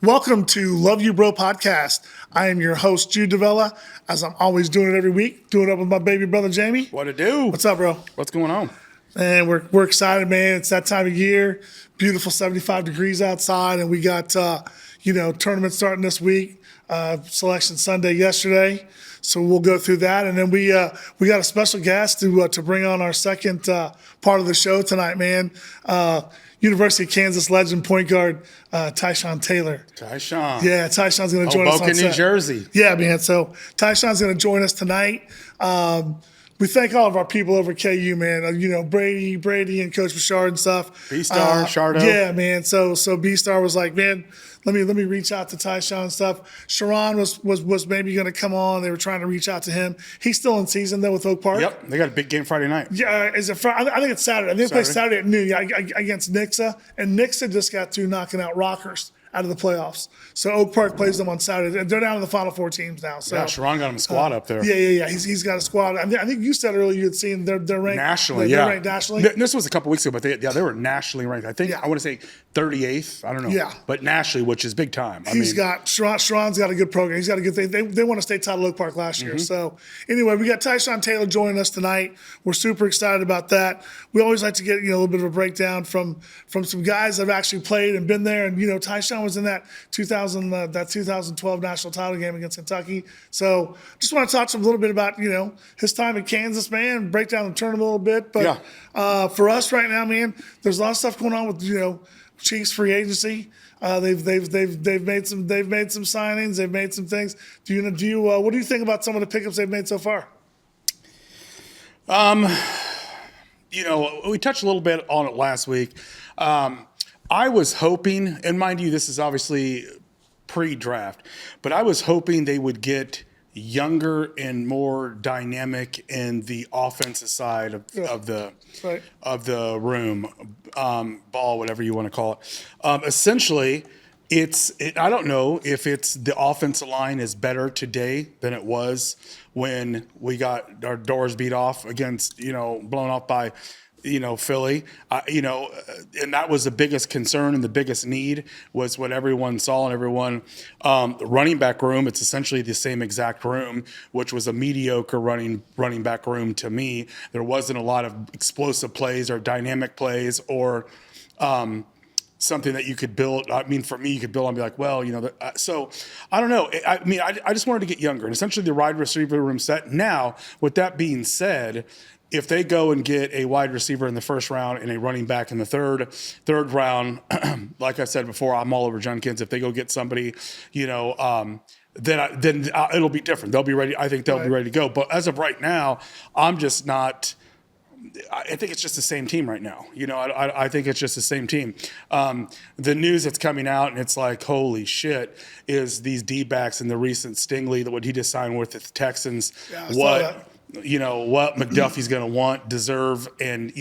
Welcome to Love You Bro podcast. I am your host, Jude Jamie, as I'm always doing it every week, doing it with my baby brother, Jamie. What it do? What's up, bro? What's going on? And we're excited, man. It's that time of year. Beautiful 75 degrees outside, and we got, tournament starting this week. Selection Sunday yesterday. So we'll go through that. And then we got a special guest to bring on our second part of the show tonight, man. University of Kansas legend point guard Tyshawn Taylor. Tyshawn. Yeah, Tyshawn's going to join us on Hoboken, set. New Jersey. Yeah, man. So Tyshawn's going to join us tonight. We thank all of our people over at KU, man. Brady and Coach Bouchard and stuff. B-Star, Shardo. Yeah, man. So B-Star was like, man, let me reach out to Tyshawn and stuff. Sharon was maybe going to come on. They were trying to reach out to him. He's still in season though with Oak Park. Yep, they got a big game Friday night. Yeah, is it Friday? I think it's Saturday. I think they play Saturday at noon against Nixa, and Nixa just got through knocking out Rockers out of the playoffs. So Oak Park plays them on Saturday. They're down to the Final Four teams now. So yeah, Sharon got him a squad up there. Yeah. He's got a squad. I think you said earlier you had seen they're ranked nationally. They're ranked nationally. This was a couple weeks ago, but they were nationally ranked. I think I want to say 38th. I don't know. Yeah, but nationally, which is big time. Sharon's got a good program. He's got a good thing. They won a state title at Oak Park last year. So anyway, we got Tyshawn Taylor joining us tonight. We're super excited about that. We always like to get a little bit of a breakdown from some guys that have actually played and been there. And Tyshawn was in that 2012 national title game against Kentucky. So just want to talk to him a little bit about his time in Kansas, man. Break down the tournament a little bit. But for us right now, man, there's a lot of stuff going on with Chiefs free agency. They've made some signings. They've made some things. What do you think about some of the pickups they've made so far? We touched a little bit on it last week. I was hoping, and mind you, this is obviously pre-draft, but I was hoping they would get younger and more dynamic in the offensive side of the room, ball, whatever you want to call it. Essentially, I don't know if it's the offensive line is better today than it was when we got our doors beat off against, blown off by Philly, and that was the biggest concern and the biggest need was what everyone saw and everyone, the running back room, it's essentially the same exact room, which was a mediocre running back room to me. There wasn't a lot of explosive plays or dynamic plays or something that you could build. I mean, for me, you could build and be like, well, so I don't know. I just wanted to get younger and essentially the wide receiver room set. Now, with that being said, if they go and get a wide receiver in the first round and a running back in the third round, like I said before, I'm all over Junkins. If they go get somebody, then it'll be different. They'll be ready. I think they'll be ready to go. But as of right now, I'm just not. I think it's just the same team right now. I think it's just the same team. The news that's coming out, and it's like, holy shit, is these D-backs and the recent Stingley, what he just signed with the Texans. Yeah, what McDuffie's going to want, deserve, and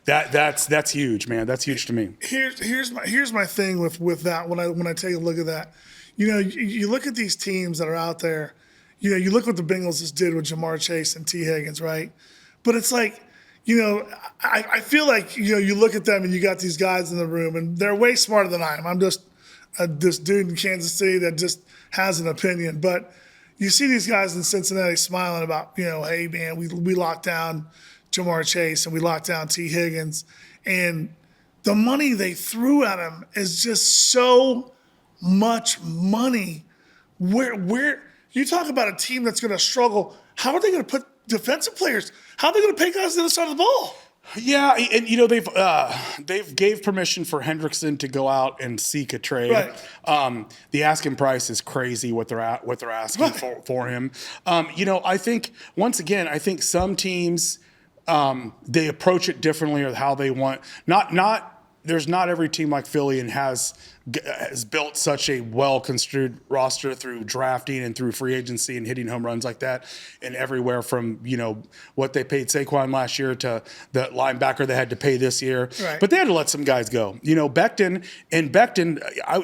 that's huge, man. That's huge to me. Here's my thing with that. When I take a look at that, you look at these teams that are out there. You look what the Bengals just did with Jamar Chase and T. Higgins, right? But it's like, I feel like you look at them and you got these guys in the room and they're way smarter than I am. I'm just this dude in Kansas City that just has an opinion, but. You see these guys in Cincinnati smiling about, hey, man, we locked down Jamar Chase and we locked down T. Higgins. And the money they threw at him is just so much money. Where you talk about a team that's going to struggle, how are they going to put defensive players? How are they going to pay guys on the other side of the ball? Yeah, and they've gave permission for Hendrickson to go out and seek a trade. Right. The asking price is crazy what they're asking for him. I think once again, I think some teams they approach it differently or how they want. There's not every team like Philly and has built such a well-construed roster through drafting and through free agency and hitting home runs like that, and everywhere from what they paid Saquon last year to the linebacker they had to pay this year. Right. But they had to let some guys go. Becton,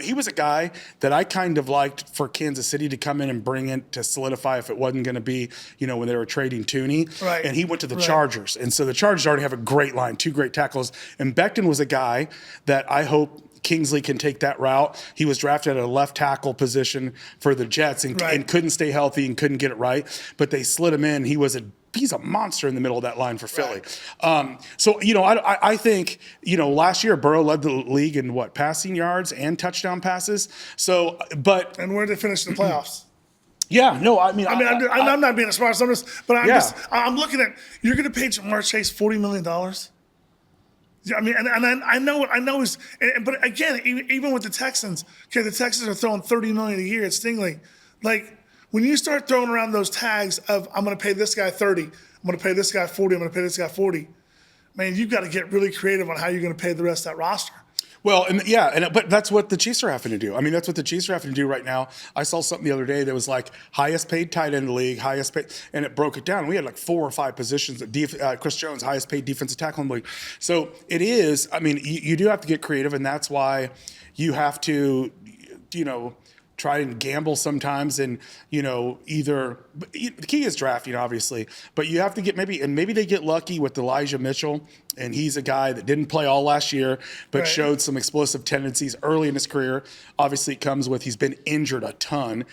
he was a guy that I kind of liked for Kansas City to come in and bring in to solidify if it wasn't going to be when they were trading Tooney. Right. And he went to the Chargers, and so the Chargers already have a great line, two great tackles, and Becton was a guy that I hope Kingsley can take that route. He was drafted at a left tackle position for the Jets and couldn't stay healthy and couldn't get it right. But they slid him in. He's a monster in the middle of that line for Philly. So, I think, last year Burrow led the league in passing yards and touchdown passes. So, but. And where did they finish in the playoffs? Yeah, no, I'm not being a smart, I'm looking at, you're going to pay Jamar Chase $40 million? I mean, and I know he's, but again, even with the Texans, the Texans are throwing $30 million a year at Stingley. Like, when you start throwing around those tags of, I'm going to pay this guy 30, I'm going to pay this guy 40, I'm going to pay this guy 40, man, you've got to get really creative on how you're going to pay the rest of that roster. Well, but that's what the Chiefs are having to do. I mean, that's what the Chiefs are having to do right now. I saw something the other day that was like highest paid tight end in the league, highest paid, and it broke it down. We had like 4 or 5 positions. Chris Jones, highest paid defensive tackle in the league. So it is. I mean, you do have to get creative, and that's why you have to, try and gamble sometimes, and either the key is drafting, obviously, but you have to get maybe they get lucky with Elijah Mitchell, and he's a guy that didn't play all last year but showed some explosive tendencies early in his career. Obviously, it comes with he's been injured a ton,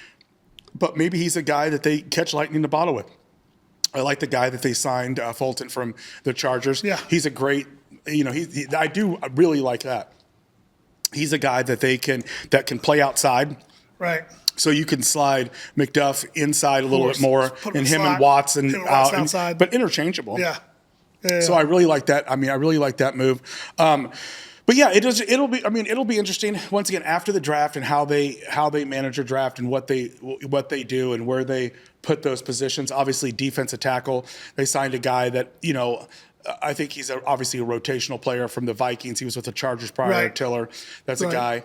but maybe he's a guy that they catch lightning in the bottle with. I like the guy that they signed, Fulton from the Chargers. Yeah, he's a great. I do really like that. He's a guy that can play outside. Right. So you can slide McDuff inside a little bit more, and him and Watson out, outside, but interchangeable. Yeah. So I really like that. I mean, I really like that move. But yeah, it'll be interesting once again after the draft and how they manage a draft and what they do and where they put those positions. Obviously, defensive tackle. They signed a guy that I think he's obviously a rotational player from the Vikings. He was with the Chargers prior. Taylor, that's a guy.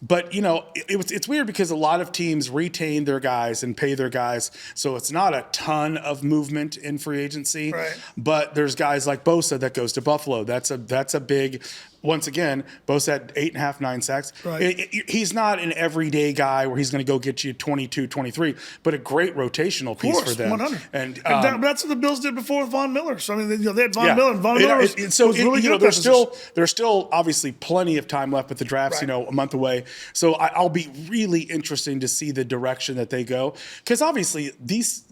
But it's weird because a lot of teams retain their guys and pay their guys, so it's not a ton of movement in free agency. Right. But there's guys like Bosa that goes to Buffalo. That's a big. Once again, Bosa had 8.5, 9 sacks. Right. He's not an everyday guy where he's going to go get you 22, 23, but a great rotational piece for them. 100. And that's what the Bills did before with Von Miller. So I mean, they had Von Miller. And Von Miller was really good. There's still obviously plenty of time left, but the draft's a month away. So I'll be really interesting to see the direction that they go, because obviously these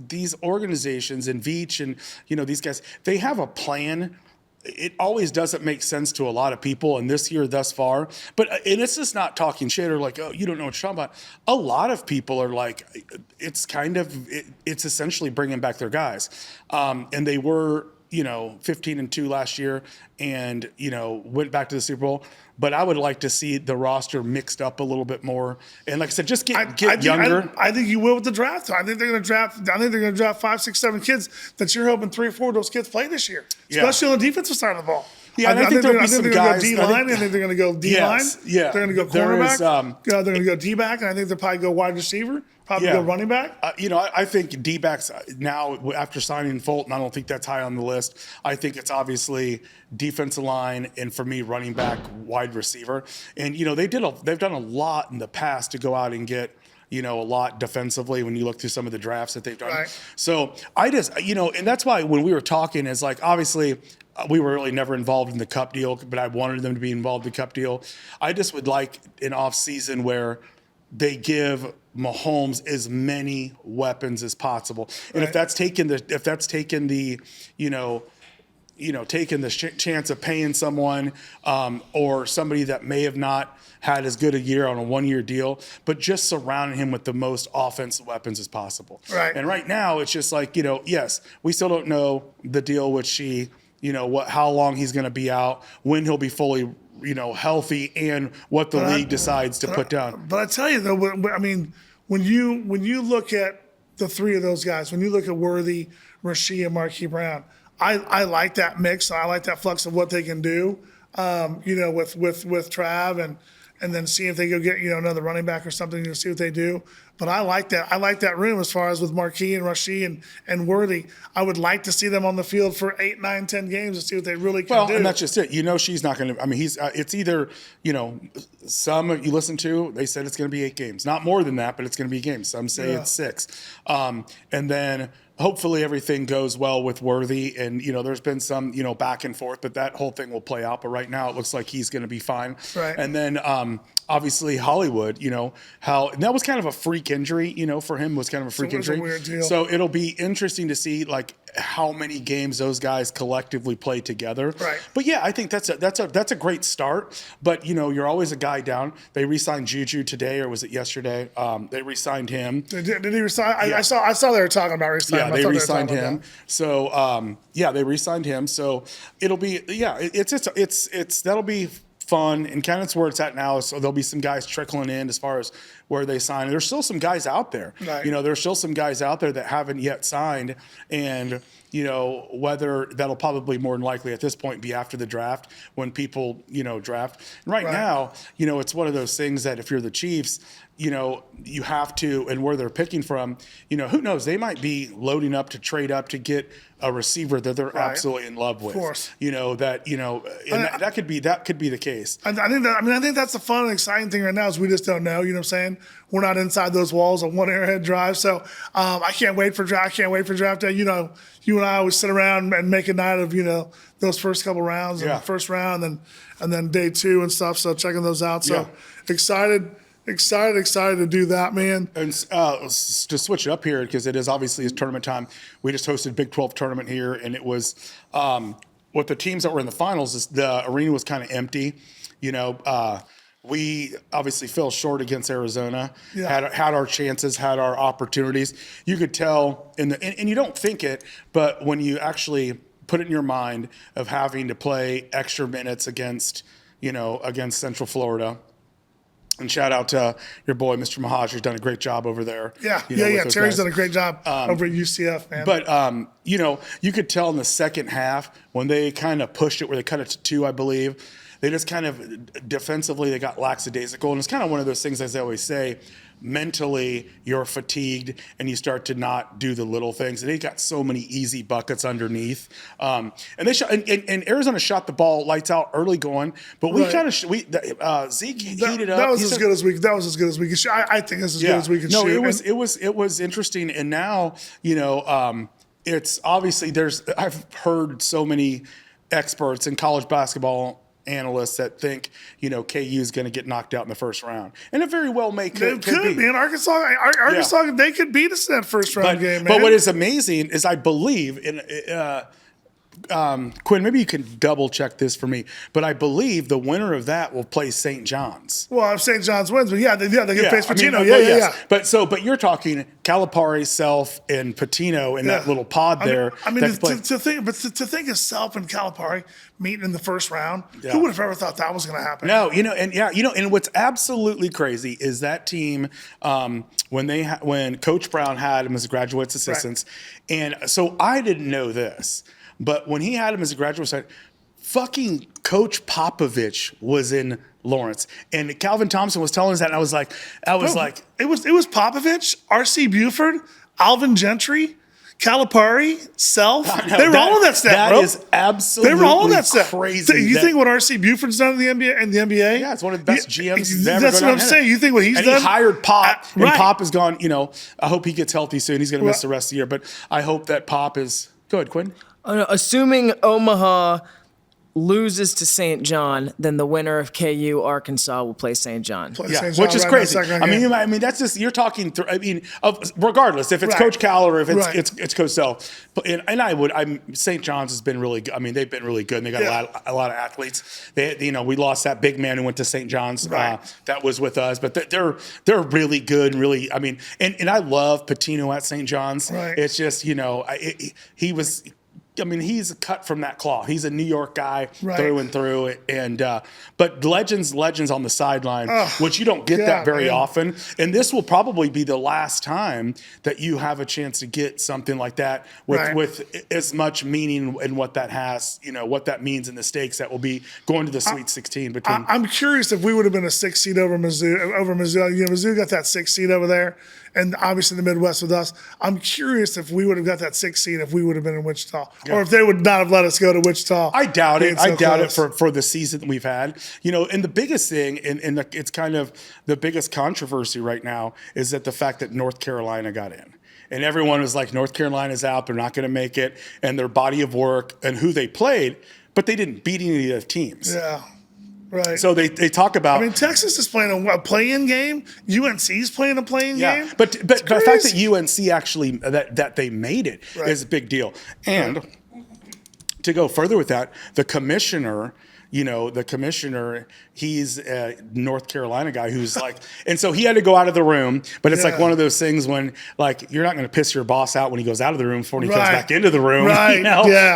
organizations and Veach and these guys, they have a plan. It always doesn't make sense to a lot of people, and this year thus far. But and it's just not talking shit or like, oh, you don't know what you're talking about. A lot of people are like, it's essentially bringing back their guys, and they were 15-2 last year, and went back to the Super Bowl. But I would like to see the roster mixed up a little bit more, and like I said, just get younger. I think you will with the draft. I think they're going to draft 5, 6, 7 kids that you're hoping 3 or 4 of those kids play this year, especially on the defensive side of the ball. Yeah, I think there'll be some guys. I think they're going to go D-line. Yeah, they're going to go cornerback. They're going to go D-back, and I think they'll probably go wide receiver. Probably go running back. I think D-backs now after signing Fulton, I don't think that's high on the list. I think it's obviously defensive line, and for me, running back, wide receiver. And they've done a lot in the past to go out and get a lot defensively when you look through some of the drafts that they've done. Right. So I just and that's why when we were talking, is like obviously. We were really never involved in the Cup deal, but I wanted them to be involved in the Cup deal. I just would like an off season where they give Mahomes as many weapons as possible, and if that's taking the chance of paying someone or somebody that may have not had as good a year on a 1-year deal, but just surrounding him with the most offensive weapons as possible. Right. And right now it's just like yes, we still don't know the deal with Shea. How long he's going to be out, when he'll be fully, healthy, and what the league decides to put down. But I tell you though, I mean, when you look at the 3 of those guys, when you look at Worthy, Rasheed, and Marquise Brown, I like that mix. I like that flux of what they can do, with Trav and then see if they go get another running back or something. See what they do. But I like that. I like that room as far as with Marquis and Rasheed and Worthy. I would like to see them on the field for 8, 9, 10 games to see what they really can do. Well, and that's just it. She's not going to. I mean, it's either some you listen to, they said it's going to be 8 games, not more than that, but it's going to be games. Some say it's 6, and then hopefully everything goes well with Worthy. And, there's been some, back and forth, but that whole thing will play out. But right now it looks like he's going to be fine. Right. And then obviously Hollywood, and that was kind of a freak injury, for him was kind of a freak injury. A weird deal. So it'll be interesting to see like how many games those guys collectively play together. Right. But yeah, I think that's a great start. But you're always a guy down. They re-signed Juju today, or was it yesterday? They re-signed him. Did he resign? I saw they were talking about resigning. Yeah, they re-signed him. So they re-signed him. So it'll be it's that'll be fun, and kind of it's where it's at now. So there'll be some guys trickling in as far as where they sign. There's still some guys out there. Right. There's still some guys out there that haven't yet signed, and whether that'll probably more than likely at this point be after the draft when people draft. And right now, it's one of those things that if you're the Chiefs, you have to, and where they're picking from, who knows? They might be loading up to trade up to get a receiver that they're absolutely in love with. Of course. That could be the case. I think that's the fun and exciting thing right now is we just don't know. You know what I'm saying? We're not inside those walls of one Arrowhead Drive. So I can't wait for draft. I can't wait for draft day. You and I always sit around and make a night of those first couple rounds and the first round and then day 2 and stuff. So checking those out. So excited to do that, man. And to switch it up here, because it is obviously it's tournament time. We just hosted Big 12 tournament here, and it was with the teams that were in the finals. The arena was kind of empty. We obviously fell short against Arizona. Yeah. Had our chances, had our opportunities. You could tell and you don't think it, but when you actually put it in your mind of having to play extra minutes against Central Florida. And shout out to your boy, Mr. Mahaj, who's done a great job over there. Yeah. Terry's done a great job over at UCF, man. But, you could tell in the second half when they kind of pushed it where they cut it to 2, I believe, they just kind of defensively, they got lackadaisical. And it's kind of one of those things, as I always say, mentally you're fatigued and you start to not do the little things. And they got so many easy buckets underneath. And they shot, and Arizona shot the ball lights out early going, but we kind of Zeke heated up. That was as good as we could shoot. I think that's as good as we could shoot. It was interesting. And now, it's obviously I've heard so many experts in college basketball analysts that think KU is going to get knocked out in the first round, and it very well could be. Man, Arkansas, they could beat us in that first round game. Man. But what is amazing is I believe in Quinn. Maybe you can double check this for me, but I believe the winner of that will play St. John's. Well, if St. John's wins, but they can face Patino. But you're talking Calipari, Self, and Patino in that little pod there. To think of Self and Calipari meeting in the first round, who would have ever thought that was going to happen? No, and what's absolutely crazy is that team when Coach Brown had them as graduate assistants, and so I didn't know this. But when he had him as a graduate assistant, fucking Coach Popovich was in Lawrence, and Calvin Thompson was telling us that, and I was like, it was Popovich, R.C. Buford, Alvin Gentry, Calipari, Self. They were all in that step, bro. That is absolutely they were all in that step. Crazy. You think what R.C. Buford's done in the NBA? Yeah, it's one of the best GMs. That's what I'm saying. You think what he's done? He hired Pop, and Pop is gone. I hope he gets healthy soon. He's going to miss the rest of the year, but I hope that Pop is good. Quinn. Assuming Omaha loses to St. John, then the winner of KU Arkansas will play St. John. Which is crazy. That's just you're talking. Regardless if it's Coach Cal or if it's Coach Self, St. John's has been really good. I mean, they've been really good. And they got a lot of athletes. We lost that big man who went to St. John's. That was with us, but they're really good. And really, and I love Patino at St. John's. Right. It's just he was. He's cut from that cloth. He's a New York guy through and through. And but legends on the sideline, which you don't get that very often. And this will probably be the last time that you have a chance to get something like that with as much meaning and what that has, what that means in the stakes that will be going to the Sweet 16. Between I'm curious if we would have been a 6 seed over Mizzou. Mizzou got that 6 seed over there. And obviously the Midwest with us. I'm curious if we would have got that 6 seed if we would have been in Wichita, or if they would not have let us go to Wichita. I doubt it. I doubt it for the season that we've had. And the biggest thing, and it's kind of the biggest controversy right now, is that the fact that North Carolina got in. and everyone was like, North Carolina's out, they're not going to make it, and their body of work and who they played, but they didn't beat any of the teams. Yeah. Right. So they talk about. I mean, Texas is playing a play-in game. UNC's playing a play-in game. But the fact that UNC actually that they made it is a big deal. And to go further with that, the commissioner. He's a North Carolina guy who's like, and so he had to go out of the room. But it's like one of those things when, like, you're not going to piss your boss out when he goes out of the room before he comes back into the room. Right.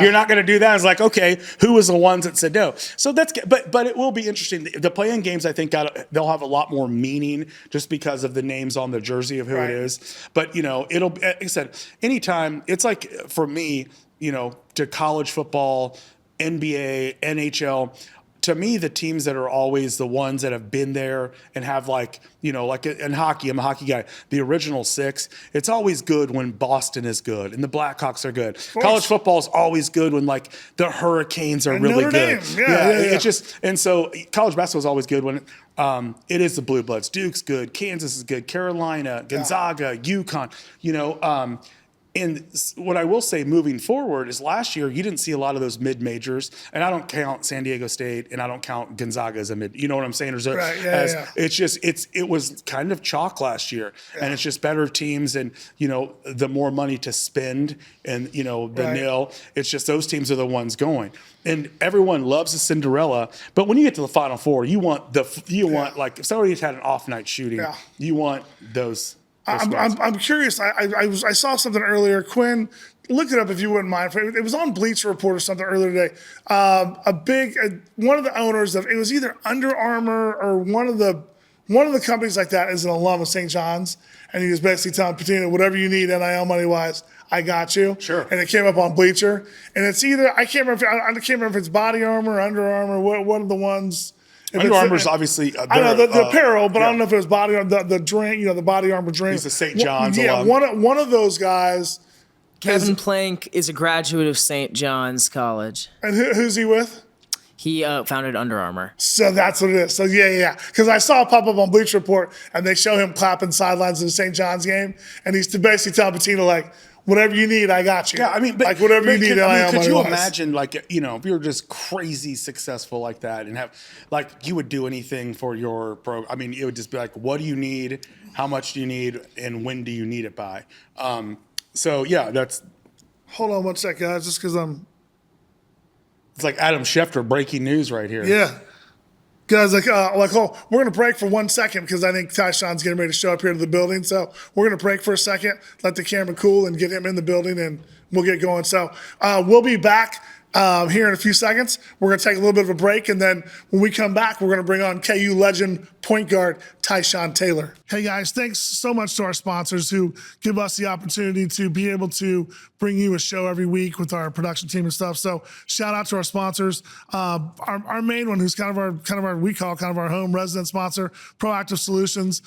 You're not going to do that. It's like, okay, who was the ones that said no? So but it will be interesting. The play-in games, I think, they'll have a lot more meaning just because of the names on the jersey of who it is. But it'll, like I said, anytime. It's like for me, to college football, NBA, NHL, to me, the teams that are always the ones that have been there and have like in hockey, I'm a hockey guy, the original six, it's always good when Boston is good and the Blackhawks are good. College football is always good when like the Hurricanes are really good. It's just, and so college basketball is always good when it is the Blue Bloods. Duke's good. Kansas is good. Carolina, Gonzaga, UConn, And what I will say moving forward is last year you didn't see a lot of those mid-majors, and I don't count San Diego State and I don't count Gonzaga as a mid. You know what I'm saying? It's just it was kind of chalk last year, and it's just better teams and the more money to spend and the nil. It's just those teams are the ones going, and everyone loves the Cinderella. But when you get to the Final Four, you want like if somebody's had an off night shooting, you want those. I'm curious. I saw something earlier. Quinn, look it up if you wouldn't mind. It was on Bleacher Report or something earlier today. One of the owners of it was either Under Armour or one of the companies like that is an alum of St. John's, and he was basically telling Patina, whatever you need NIL money wise, I got you. Sure. And it came up on Bleacher, and it's either I can't remember if it's Body Armor or Under Armour. One of the ones. Under Armour's obviously. I know the apparel, but I don't know if it was Body Armor, the drink, the Body Armor drink. He's a St. John's. One of those guys. Kevin Plank is a graduate of St. John's College. And who's he with? He founded Under Armour. So that's what it is. So yeah. Because I saw it pop up on Bleacher Report, and they show him clapping sidelines in the St. John's game, and he's basically telling Patina like, whatever you need, I got you. Yeah, I mean, but, like whatever you need. Could you imagine, like, if you were just crazy successful like that, and have, like, you would do anything for your program? I mean, it would just be like, what do you need? How much do you need? And when do you need it by? So yeah, that's. Hold on one second, guys, just because It's like Adam Schefter breaking news right here. Yeah. Guys, we're going to break for 1 second because I think Tyshawn's getting ready to show up here to the building. So we're going to break for a second, let the camera cool, and get him in the building, and we'll get going. So we'll be back here in a few seconds. We're going to take a little bit of a break, and then when we come back, we're going to bring on KU legend point guard Tyshawn Taylor. Hey, guys, thanks so much to our sponsors who give us the opportunity to be able to bring you a show every week with our production team and stuff. So shout out to our sponsors. Our main one, who's kind of our home resident sponsor, Proactive Solutions.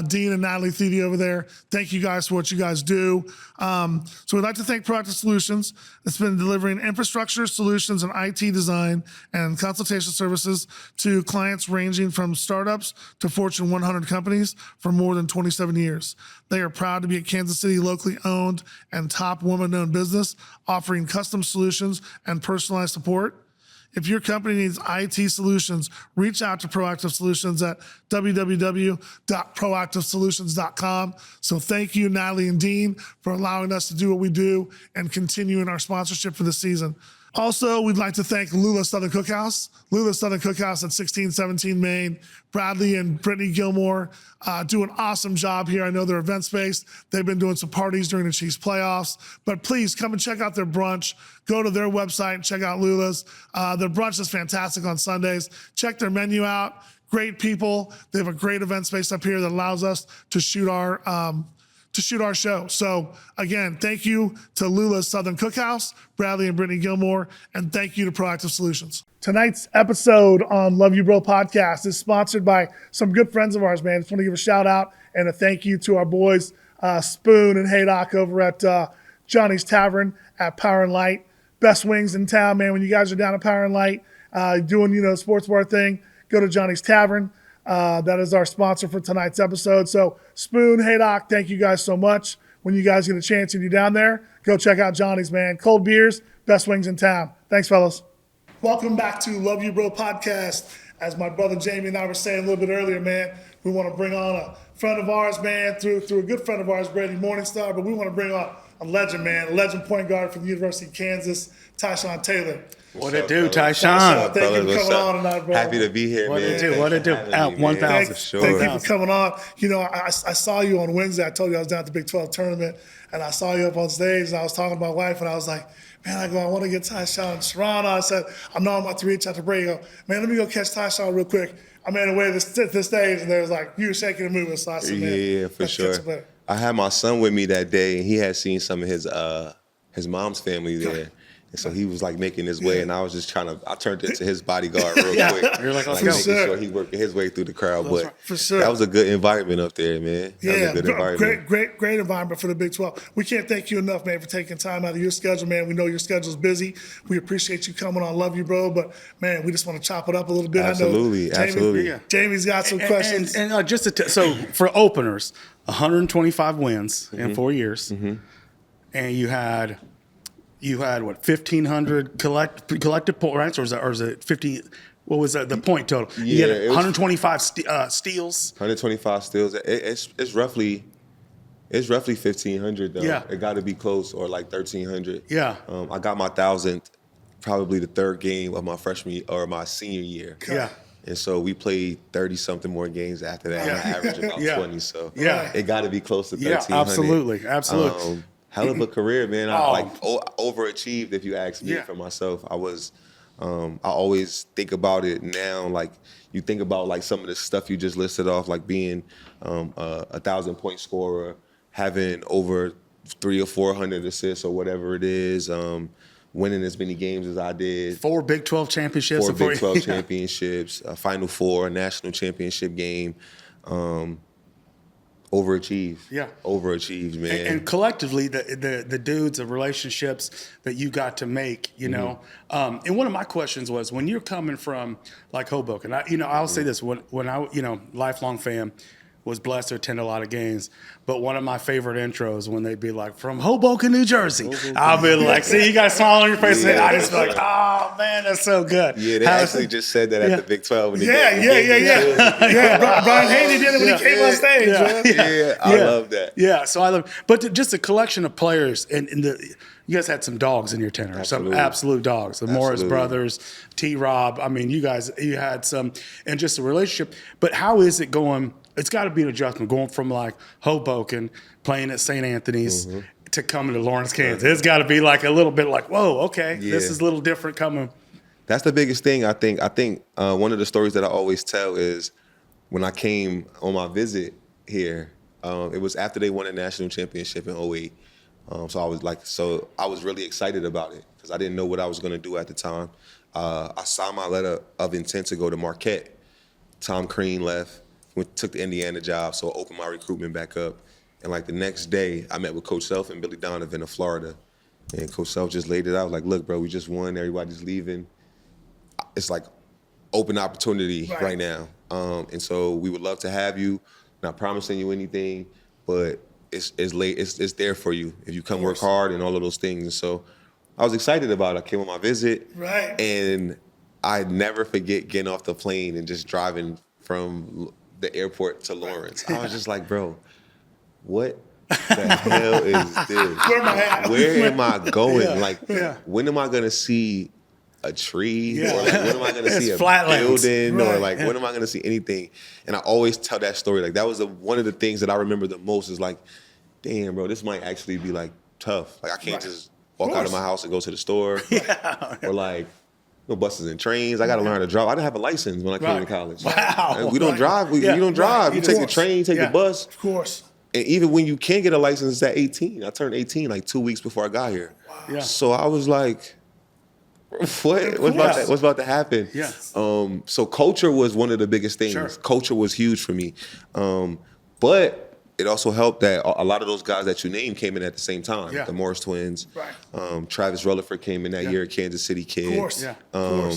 Dean and Natalie Thede over there. Thank you guys for what you guys do. So we'd like to thank Proactive Solutions. It's been delivering infrastructure solutions and IT design and consultation services to clients ranging from startups to Fortune 100 companies for more than 27 years. They are proud to be a Kansas City locally owned and top woman-owned business, offering custom solutions and personalized support. If your company needs IT solutions, reach out to Proactive Solutions at www.proactivesolutions.com. So thank you, Natalie and Dean, for allowing us to do what we do and continuing our sponsorship for the season. Also, we'd like to thank Lula Southern Cookhouse. Lula Southern Cookhouse at 1617 Main. Bradley and Brittany Gilmore do an awesome job here. I know they're events-based. They've been doing some parties during the Chiefs playoffs. But please come and check out their brunch. Go to their website and check out Lula's. Their brunch is fantastic on Sundays. Check their menu out. Great people. They have a great event space up here that allows us to shoot our show. So again, thank you to Lula's Southern Cookhouse, Bradley and Brittany Gilmore, and thank you to Proactive Solutions. Tonight's episode on Love You Bro podcast is sponsored by some good friends of ours, man. Just want to give a shout out and a thank you to our boys, Spoon and Haydock over at Johnny's Tavern at Power and Light. Best wings in town, man. When you guys are down at Power and Light doing, the sports bar thing, go to Johnny's Tavern. That is our sponsor for tonight's episode. So Spoon, Haydock, thank you guys so much. when you guys get a chance and you're down there, go check out Johnny's, man. Cold beers, best wings in town. Thanks, fellas. Welcome back to Love You Bro podcast. As my brother Jamie and I were saying a little bit earlier, man, we want to bring on a friend of ours, man, through a good friend of ours, Brady Morningstar, but we want to bring on a legend, man, a legend point guard from the University of Kansas, Tyshawn Taylor. What it do, Tyshawn? Thank you for coming on tonight, bro. Happy to be here, man. What it do? At 1,000. Thank you for coming on. You know, I saw you on Wednesday. I told you I was down at the Big 12 tournament, and I saw you up on stage, and I was talking to my wife, and I was like, man, I want to get Tyshawn Toronto. I said, I know I'm about to reach out to Brady. I go, man, let me go catch Tyshawn real quick. I made a way to this stage, and there was like, you were shaking and moving. So I said, man, yeah, for sure. I had my son with me that day, and he had seen some of his mom's family there. And so he was like making his way, and I was just I turned into his bodyguard real quick. You're like, making sure he's working his way through the crowd. But for sure. That was a good environment up there, man. That was a good environment. Great environment for the Big 12. We can't thank you enough, man, for taking time out of your schedule, man. We know your schedule's busy. We appreciate you coming on. Love you, bro. But, man, we just want to chop it up a little bit. Absolutely, absolutely. Jamie's got some questions. And so for openers, 125 wins in 4 years, and you had what, 1,500 collected points, or is it 50? What was that, the point total? Yeah, you had 125 steals. 125 steals. It's roughly 1,500 though. Yeah. It got to be close, or like 1,300. Yeah. I got my 1,000th, probably the third game of my my senior year. Yeah. And so we played 30-something more games after that. Yeah. I averaged about 20. So it got to be close to 1,300. Yeah, absolutely. Hell of a career, man. I overachieved, if you ask me, for myself. I always think about it now. Like, you think about like some of the stuff you just listed off, like being a 1,000-point scorer, having over 300 or 400 assists or whatever it is, winning as many games as I did. 4 Big 12 championships. 4 Big 12 championships, a Final Four, a national championship game. Overachieved, man. And collectively, the dudes, the relationships that you got to make, you know. And one of my questions was, when you're coming from like Hoboken, I'll say this, when I, lifelong fan, was blessed to attend a lot of games, but one of my favorite intros when they'd be like, from Hoboken, New Jersey, I'll be like, see, you got a smile on your face, and I just be like, oh man, that's so good. Yeah, they actually just said that at the Big 12. When Yeah. Brian Haney did it when he came on stage. Yeah, I love that. Yeah, so I love, but just a collection of players, and you guys had some dogs in your tenor, some absolute dogs. The Morris brothers, T-Rob. I mean, you had some, and just a relationship. But how is it going? It's got to be an adjustment going from like Hoboken playing at St. Anthony's to coming to Lawrence, Kansas. It's got to be like a little bit like, whoa, okay, this is a little different coming. That's the biggest thing, I think. One of the stories that I always tell is when I came on my visit here, it was after they won a national championship in 2008. So I was really excited about it because I didn't know what I was going to do at the time. I signed my letter of intent to go to Marquette. Tom Crean left, took the Indiana job, so I opened my recruitment back up. And like the next day, I met with Coach Self and Billy Donovan in Florida. And Coach Self just laid it out like, look, bro, we just won. Everybody's leaving. It's like open opportunity right now. And so we would love to have you. Not promising you anything, but it's there for you if you come work hard and all of those things. And so I was excited about it. I came on my visit. Right. And I never forget getting off the plane and just driving from the airport to Lawrence. I was just like, bro, what the hell is this? Where am I at? Where am I going? When am I going to see a tree? Or like, when am I going to see a building? Or like, when am I going to see anything? And I always tell that story. Like, that was one of the things that I remember the most is like, damn, bro, this might actually be like tough. Like, I can't just walk out of my house and go to the store. Or like, no buses and trains. I got to learn to drive. I didn't have a license when I came to college. Wow. We don't drive. You don't drive. You take the train, you take the bus. Of course. And even when you can get a license, it's at 18. I turned 18 like 2 weeks before I got here. Wow. Yeah. So I was like, what's about to happen? Yeah. So culture was one of the biggest things. Sure. Culture was huge for me. But it also helped that a lot of those guys that you named came in at the same time. Yeah. The Morris twins. Right. Travis Rutherford came in that year, Kansas City kid. Of course. Yeah.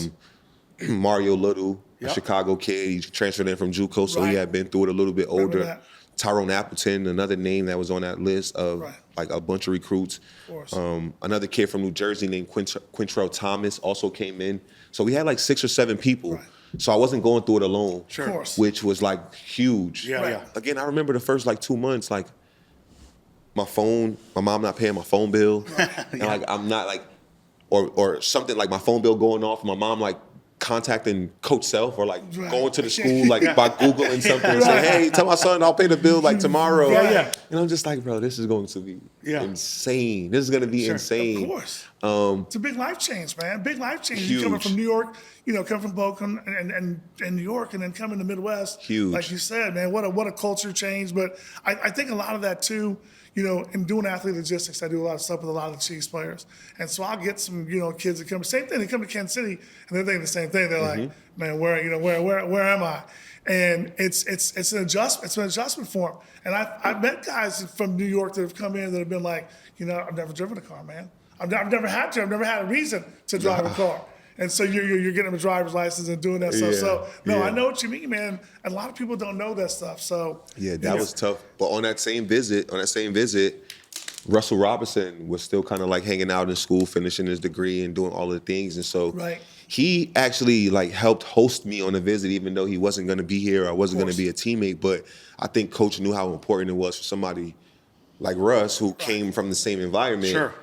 Mario Little, a Chicago kid. He transferred in from JUCO, so he had been through it a little bit older. Tyrone Appleton, another name that was on that list of Right. like a bunch of recruits. Of course. Another kid from New Jersey named Quintrell Thomas also came in. So we had like 6 or 7 people. Right. So I wasn't going through it alone, Of course. which was like huge. Yeah, Right. yeah. Again, I remember the first like 2 months, like my mom not paying my phone bill. And like I'm not like, or something like my phone bill going off, my mom like contacting Coach Self or like Right. going to the school like by Googling something and saying, hey, tell my son I'll pay the bill like tomorrow. Yeah, yeah. And I'm just like, bro, this is going to be Yeah. insane. This is going to be insane. Of course. It's a big life change, man. Big life change. You coming Huge. from New York, coming from Boca and New York, and then coming to the Midwest. Huge. Like you said, man, what a culture change. But I think a lot of that too, in doing athlete logistics, I do a lot of stuff with a lot of the Chiefs players. And so I'll get some, kids that come, same thing, they come to Kansas City and they're thinking the same thing. They're like, man, where am I? And it's an adjustment. It's an adjustment for them. And I've met guys from New York that have come in that have been like, I've never driven a car, man. I've never had to. I've never had a reason to drive a car. And so you're getting a driver's license and doing that stuff. Yeah, So no, yeah. I know what you mean, man. And a lot of people don't know that stuff. So Yeah, that was tough. But on that same visit, Russell Robinson was still kind of like hanging out in school, finishing his degree and doing all the things. And so Right. he actually like helped host me on the visit, even though he wasn't going to be here. I wasn't going to be a teammate. But I think Coach knew how important it was for somebody like Russ, who came from the same environment, Sure.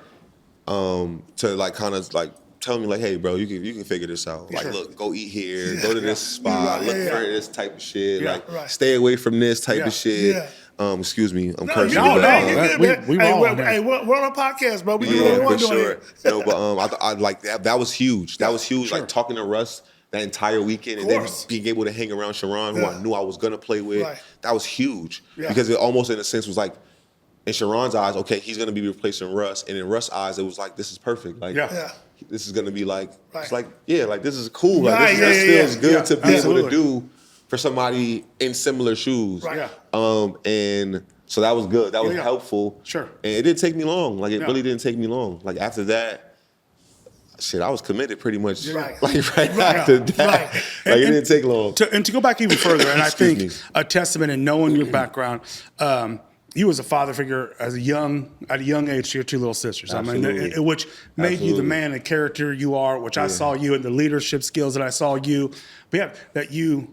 to like kind of like tell me like, hey, bro, you can figure this out. Like, Sure. look, go eat here, go to this spot, Right, look yeah. for this type of shit, Yeah. like Right. stay away from this type Yeah. of shit. Yeah. Excuse me, I'm No, cursing. you're No, good, no, man. You're that- good, man. we Hey, all we're, on that. hey, we're on a podcast, bro. We do Yeah, what we for want to do sure. here. No, but I like that. That was huge. That was huge. Sure. Like talking to Russ that entire weekend, and Of then course. being able to hang around Sharon, who Yeah. I knew I was gonna play with. Right. That was huge Yeah. because it almost, in a sense, was like in Sharon's eyes, okay, he's gonna be replacing Russ, and in Russ' eyes, it was like this is perfect. Like, Yeah. Yeah. this is gonna be like, Right. it's like, yeah, like this is cool. Like Right, this yeah, feels yeah. good Yeah, to be able absolutely. to do for somebody in similar shoes. Right. Yeah. And so that was good. That was Yeah. helpful. Sure. And it didn't take me long. Like it Yeah. really didn't take me long. Like after that, shit, I was committed pretty much. Right. Like right after that. Right. Like it didn't take long. And to go back even further, and I Excuse think me. a testament in knowing your background, you as a father figure at a young age to your 2 little sisters. I mean, Absolutely. which made you the Absolutely. man and character you are, which I saw you in the leadership skills that I saw you. But yeah, that you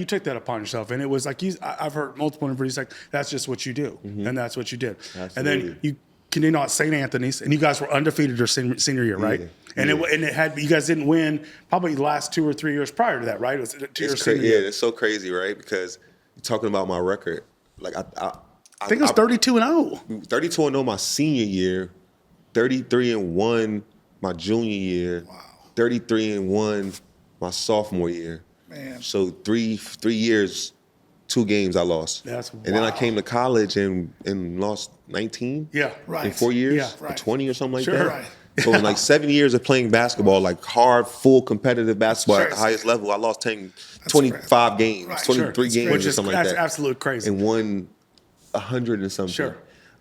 took that upon yourself, and it was like I've heard multiple interviews like that's just what you do, and that's what you did. And Absolutely. then you continued on at St. Anthony's, and you guys were undefeated your senior year, right? Yeah. And it had you guys didn't win probably the last 2 or 3 years prior to that, right? It was to your It's senior yeah, year. it's so crazy, right? Because you're talking about my record. Like I think it was 32-0. 32-0 my senior year, 33-1 my junior year, 33-1 my sophomore year. Man. So three years, 2 games I lost. That's and then I wow. came to college and lost 19 Yeah. Right. in 4 years, Yeah. or Right. 20 or something like Sure. that. Right. So in like 7 years of playing basketball, like hard, full competitive basketball at the crazy. highest level, I lost 25 games, Right. 23 Sure. games Which or is something like that's that. absolute crazy. And won 100 and something. Sure.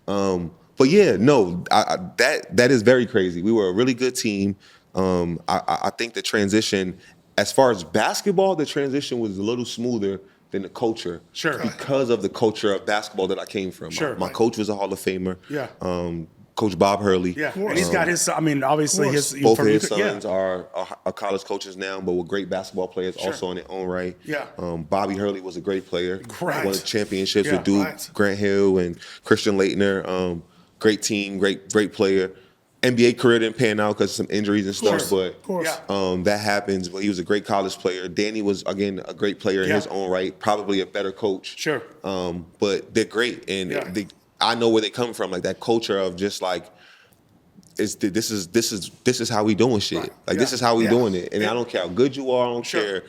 But yeah, no, that is very crazy. We were a really good team. I think the transition, as far as basketball, the transition was a little smoother than the culture. Sure. Because of the culture of basketball that I came from. Sure. My coach was a Hall of Famer. Yeah. Coach Bob Hurley. Yeah, and he's got his. I mean, obviously his. Both of from- his yeah. sons are college coaches now, but were great basketball players also in their own right. Yeah. Bobby Hurley was a great player. Correct. Won championships Yeah. with Duke, Right. Grant Hill, and Christian Laettner. Great team, great player. NBA career didn't pan out because of some injuries and stuff, but Of course. Yeah. that happens. But he was a great college player. Danny was, again, a great player in Yeah. his own right, probably a better coach. Sure. But they're great, and Yeah. I know where they come from. Like that culture of just like, this is how we doing shit. Right. Like Yeah. this is how we Yeah. doing it, and I don't care how good you are. I don't Sure. care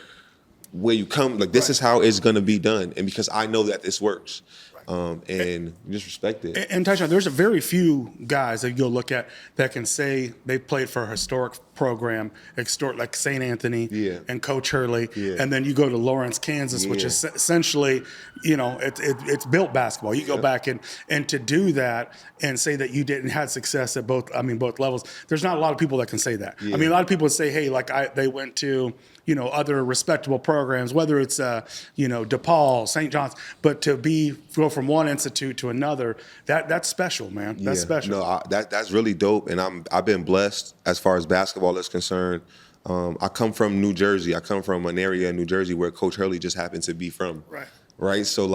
where you come. Like this is how it's gonna be done, and because I know that this works, and you just respect it. And Tyshawn, there's a very few guys that you'll look at that can say they played for a historic program, like St. Anthony Yeah. and Coach Hurley, Yeah. and then you go to Lawrence, Kansas, which is essentially, it's built basketball. You go back and to do that and say that you didn't have success at both levels. There's not a lot of people that can say that. Yeah. I mean, a lot of people say, hey, they went to other respectable programs, whether it's DePaul, St. John's, but to go from one institute to another, that's special, man. That's special. No, that's really dope, and I've been blessed as far as basketball is concerned. I come from New Jersey. I come from an area in New Jersey where Coach Hurley just happened to be from. Right. So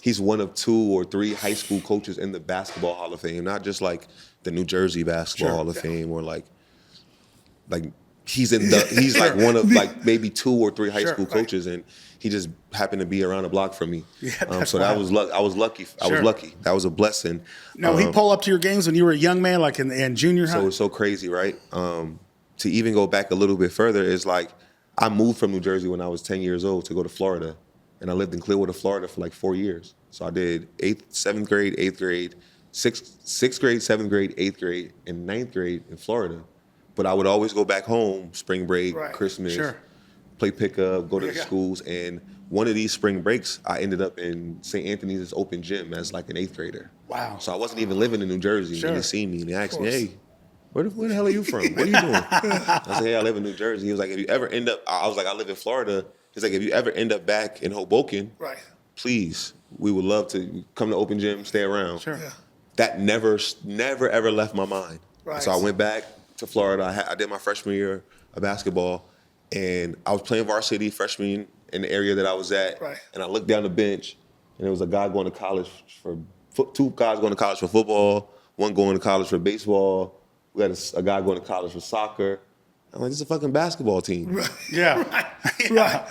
he's one of 2 or 3 high school coaches in the Basketball Hall of Fame, not just like the New Jersey Basketball Hall of Fame or like he's like one of like maybe 2 or 3 high school coaches, and he just happened to be around the block from me. So that was I was lucky. I was lucky. That was a blessing. Now he pull up to your games when you were a young man, like in junior high. So it's so crazy, right? To even go back a little bit further is like I moved from New Jersey when I was 10 years old to go to Florida, and I lived in Clearwater, Florida for like 4 years. So I did 7th grade, 8th grade, 6th grade, 7th grade, 8th grade, and 9th grade in Florida. But I would always go back home, spring break, Christmas, play pickup, go to the schools. And one of these spring breaks, I ended up in St. Anthony's open gym as like an 8th grader. Wow. So I wasn't even living in New Jersey. And they seen me and they asked me, hey, where the hell are you from? What are you doing? I said, hey, I live in New Jersey. He was like, if you ever end up, I was like, I live in Florida. He's like, if you ever end up back in Hoboken, please, we would love to come to open gym, stay around. That never ever left my mind. So I went back to Florida. I did my freshman year of basketball, and I was playing varsity freshman in the area that I was at. And I looked down the bench, and there was a guy going to college for 2 guys going to college for football, 1 going to college for baseball. We had a guy going to college for soccer. I'm like, this is a fucking basketball team. Like, I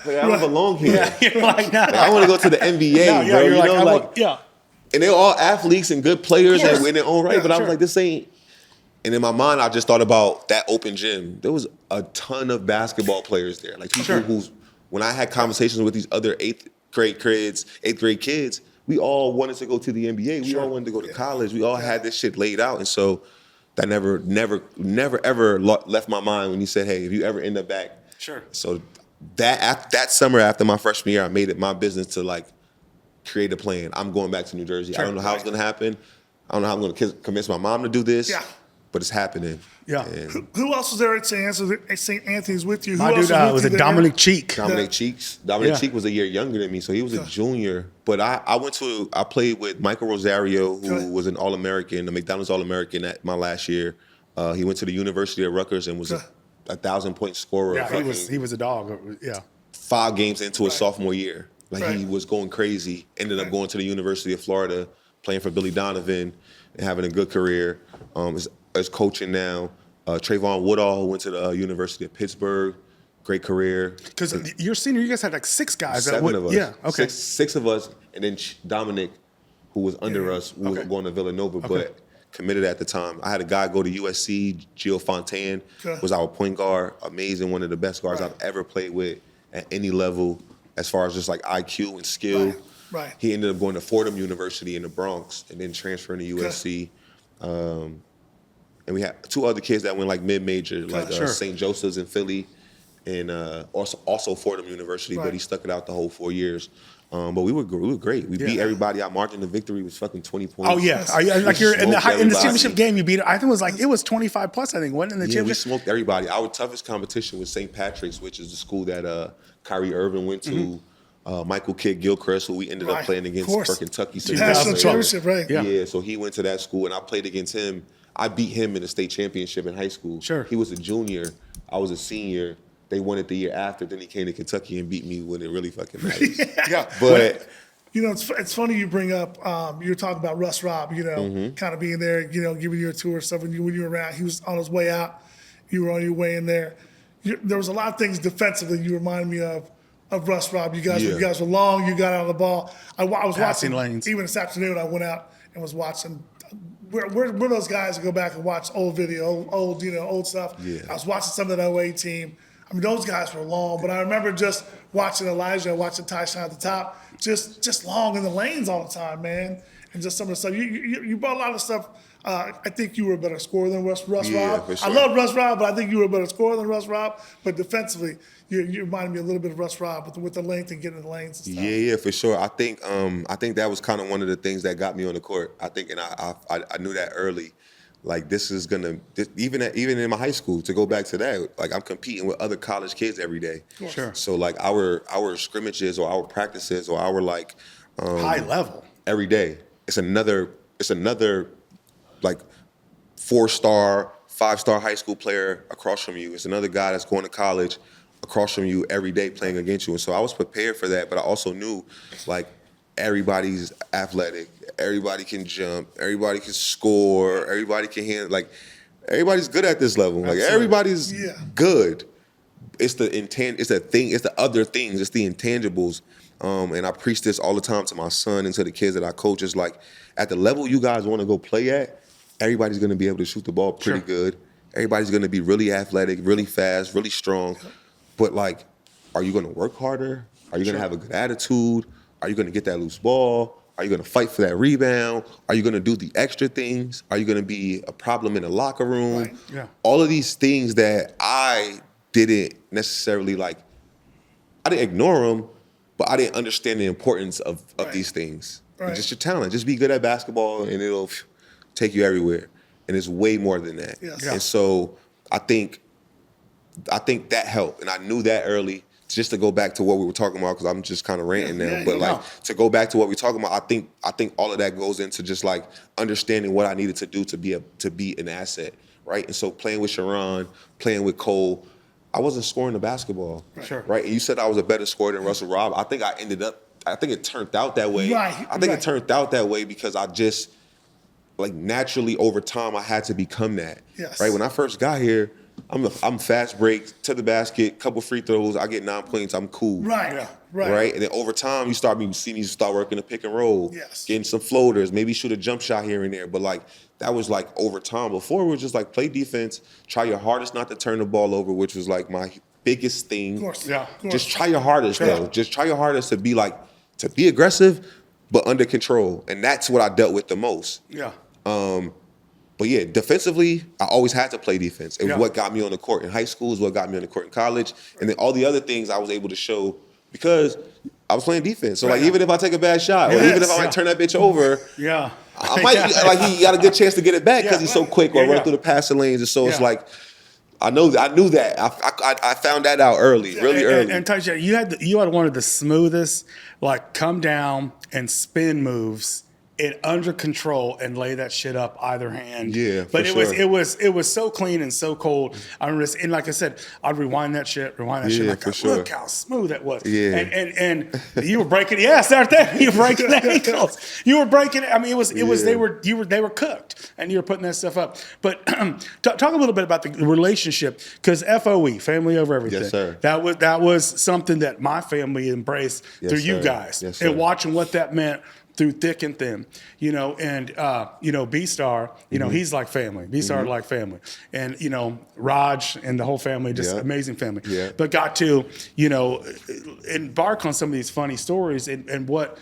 don't belong here. You're like, no. Like, I want to go to the NBA, bro. You're like, And they're all athletes and good players and in their own right. But I was like, this ain't. And in my mind, I just thought about that open gym. There was a ton of basketball players there. Like people who's, when I had conversations with these other 8th grade kids, we all wanted to go to the NBA. We all wanted to go to college. We all had this shit laid out. And so that never ever left my mind when you said, hey, if you ever end up back. So that summer after my freshman year, I made it my business to like create a plan. I'm going back to New Jersey. I don't know how it's going to happen. I don't know how I'm going to convince my mom to do this. But it's happening. Who else was there at St. Anthony's with you? Who My dude was a Dominic Cheek. Dominic Cheek was a year younger than me, so he was a junior. But I played with Michael Rosario, who was an All-American, a McDonald's All-American at my last year. He went to the University of Rutgers and was a 1,000-point scorer. Yeah, he was a dog. 5 games into his sophomore year. He was going crazy. Ended up going to the University of Florida, playing for Billy Donovan and having a good career. Is coaching now. Trayvon Woodall, who went to the University of Pittsburgh, great career. Because your senior, you guys had like 6 guys. 7 of us. Yeah, okay. Six of us, and then Dominic, who was under us, who was going to Villanova, but committed at the time. I had a guy go to USC, Gio Fontaine, was our point guard, amazing, one of the best guards I've ever played with at any level as far as just like IQ and skill. He ended up going to Fordham University in the Bronx and then transferring to USC. And we had 2 other kids that went like mid-major, like St. Joseph's in Philly, and also Fordham University. But he stuck it out the whole 4 years. But we were great. We beat everybody. Our margin of victory was fucking 20 points. Oh yeah, like you're in the championship game. You beat. I think it was 25 plus. I think wasn't in the championship. We smoked everybody. Our toughest competition was St. Patrick's, which is the school that Kyrie Irving went to. Michael Kidd Gilchrist, who we ended up playing against for Kentucky. National championship, Yeah, so he went to that school, and I played against him. I beat him in the state championship in high school. He was a junior. I was a senior. They won it the year after. Then he came to Kentucky and beat me when it really fucking mattered. But it's funny you bring up. You were talking about Russ Robb. Kind of being there. Giving you a tour stuff when you were around. He was on his way out. You were on your way in there. There was a lot of things defensively you reminded me of Russ Robb. You guys were long. You got out of the ball. I was Passing watching lanes. Even this afternoon. I went out and was watching. We're those guys that go back and watch old video, old stuff. I was watching some of that 08 team. I mean, those guys were long, but I remember just watching Elijah, watching Tyshawn at the top, just long in the lanes all the time, man. And just some of the stuff. You brought a lot of stuff I think you were a better scorer than Russ Yeah, Robb. for sure. I love Russ Robb, but I think you were a better scorer than Russ Robb. But defensively, you reminded me a little bit of Russ Robb with the length and getting in the lanes and stuff. Yeah, for sure. I think that was kind of one of the things that got me on the court. I think, and I knew that early. Like even in my high school, to go back to that, like I'm competing with other college kids every day. Sure. So like our scrimmages or our practices or our like High level. every day. It's another like 4-star, 5-star high school player across from you. It's another guy that's going to college across from you every day playing against you. And so I was prepared for that, but I also knew like everybody's athletic, everybody can jump, everybody can score, everybody can handle, like everybody's good at this level. Like everybody's good. It's the other things, it's the intangibles. And I preach this all the time to my son and to the kids that I coach. Is like, at the level you guys want to go play at, everybody's going to be able to shoot the ball pretty good. Everybody's going to be really athletic, really fast, really strong. But like, are you going to work harder? Are you going to have a good attitude? Are you going to get that loose ball? Are you going to fight for that rebound? Are you going to do the extra things? Are you going to be a problem in the locker room? Right. Yeah. All of these things that I didn't necessarily like, I didn't ignore them, but I didn't understand the importance of these things. Right. Just your talent. Just be good at basketball and it'll take you everywhere. And it's way more than that. Yes. Yeah. And so I think that helped. And I knew that early. Just to go back to what we were talking about, because I'm just kind of ranting now. But like, to go back to what we're talking about, I think all of that goes into just like understanding what I needed to do to be an asset, right? And so playing with Sharon, playing with Cole, I wasn't scoring the basketball, right? And you said I was a better scorer than Russell Robb. I think it turned out that way. It turned out that way because I just, like, naturally over time I had to become that. Yes. Right? When I first got here, I'm fast break to the basket, couple free throws, I get 9 points, I'm cool. Right? And then over time you see me start working the pick and roll, getting some floaters, maybe shoot a jump shot here and there. But like, that was like over time. Before, it was just like play defense, try your hardest not to turn the ball over, which was like my biggest thing. Of course. Just try your hardest though. Just try your hardest to be aggressive, but under control. And that's what I dealt with the most. But yeah, defensively, I always had to play defense. It was what got me on the court in high school, is what got me on the court in college. And then all the other things I was able to show because I was playing defense. So like, even if I take a bad shot, or even if I might turn that bitch over, I might like, he got a good chance to get it back because he's so quick, or run through the passing lanes. And so it's like, I knew that. I found that out early, really early. And Tyshawn, you had one of the smoothest, like, come down and spin moves and under control and lay that shit up either hand. Yeah, but it was so clean and so cold. I remember this, and like I said, I'd rewind that shit. Like, look how smooth that was. Yeah. And you were breaking start there. You were breaking ankles. You were breaking. I mean, it was they were cooked, and you were putting that stuff up. But talk a little bit about the relationship, because FOE, family over everything. Yes, sir. That was something that my family embraced through you guys, and watching what that meant through thick and thin, and B-Star, he's like family. B-Star like family. And, Raj and the whole family, just amazing family. Yeah. But got to, embark on some of these funny stories and what,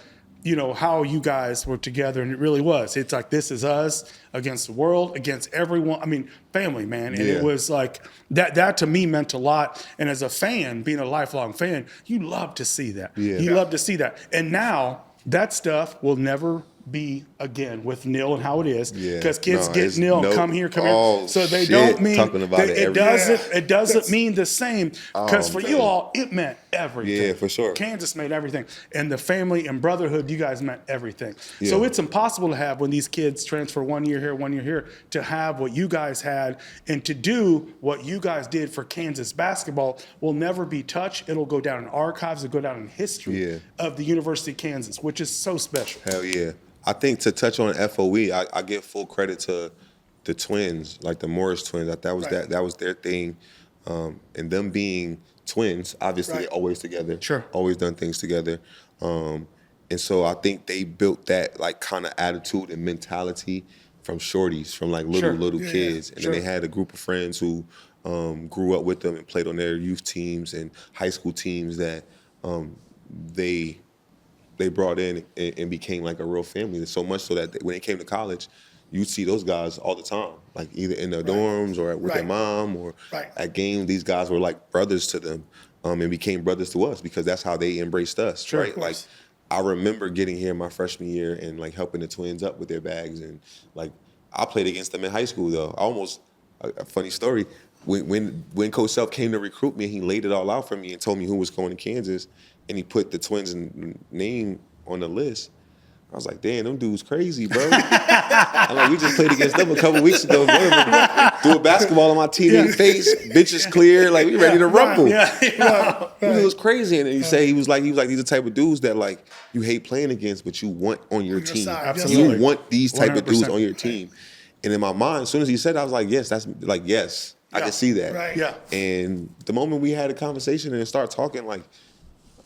how you guys were together. And it really was. It's like, this is us against the world, against everyone. I mean, family, man. And it was like, that to me meant a lot. And as a fan, being a lifelong fan, you love to see that. Yeah. You love to see that. And now, that stuff will never be again with Neil and how it is, because kids get Neil and come here. So they don't mean it doesn't mean the same, because for you all it meant everything. Yeah, for sure. Kansas made everything, and the family and brotherhood, you guys meant everything. So it's impossible to have, when these kids transfer 1 year here, 1 year here, to have what you guys had, and to do what you guys did for Kansas basketball will never be touched. It'll go down in archives. It'll go down in history of the University of Kansas, which is so special. Hell yeah. I think, to touch on FOE, I give full credit to the twins, like the Morris twins. That was their thing, and them being twins. Obviously, they're always together. Always done things together, and so I think they built that like kind of attitude and mentality from shorties, from like little kids, and then they had a group of friends who grew up with them and played on their youth teams and high school teams that they brought in and became like a real family. So much so that when they came to college, you see those guys all the time, like either in their dorms or with their mom or at games. These guys were like brothers to them, and became brothers to us because that's how they embraced us, right? Like I remember getting here my freshman year and like helping the twins up with their bags, and like I played against them in high school though. I almost a funny story. When Coach Self came to recruit me, he laid it all out for me and told me who was going to Kansas, and he put the Twins' name on the list. I was like, damn, them dudes crazy, bro. I'm like, we just played against them a couple weeks ago. Threw a basketball on my teammate's face, bitches clear, like we ready to rumble. It was crazy. And he was like, these are the type of dudes that like you hate playing against, but you want on your team. Absolutely. You want these type 100%. of dudes on your team. And in my mind, as soon as he said that, I was like, yes, that's like, yes, I can see that. Right. Yeah. And the moment we had a conversation and start talking, like,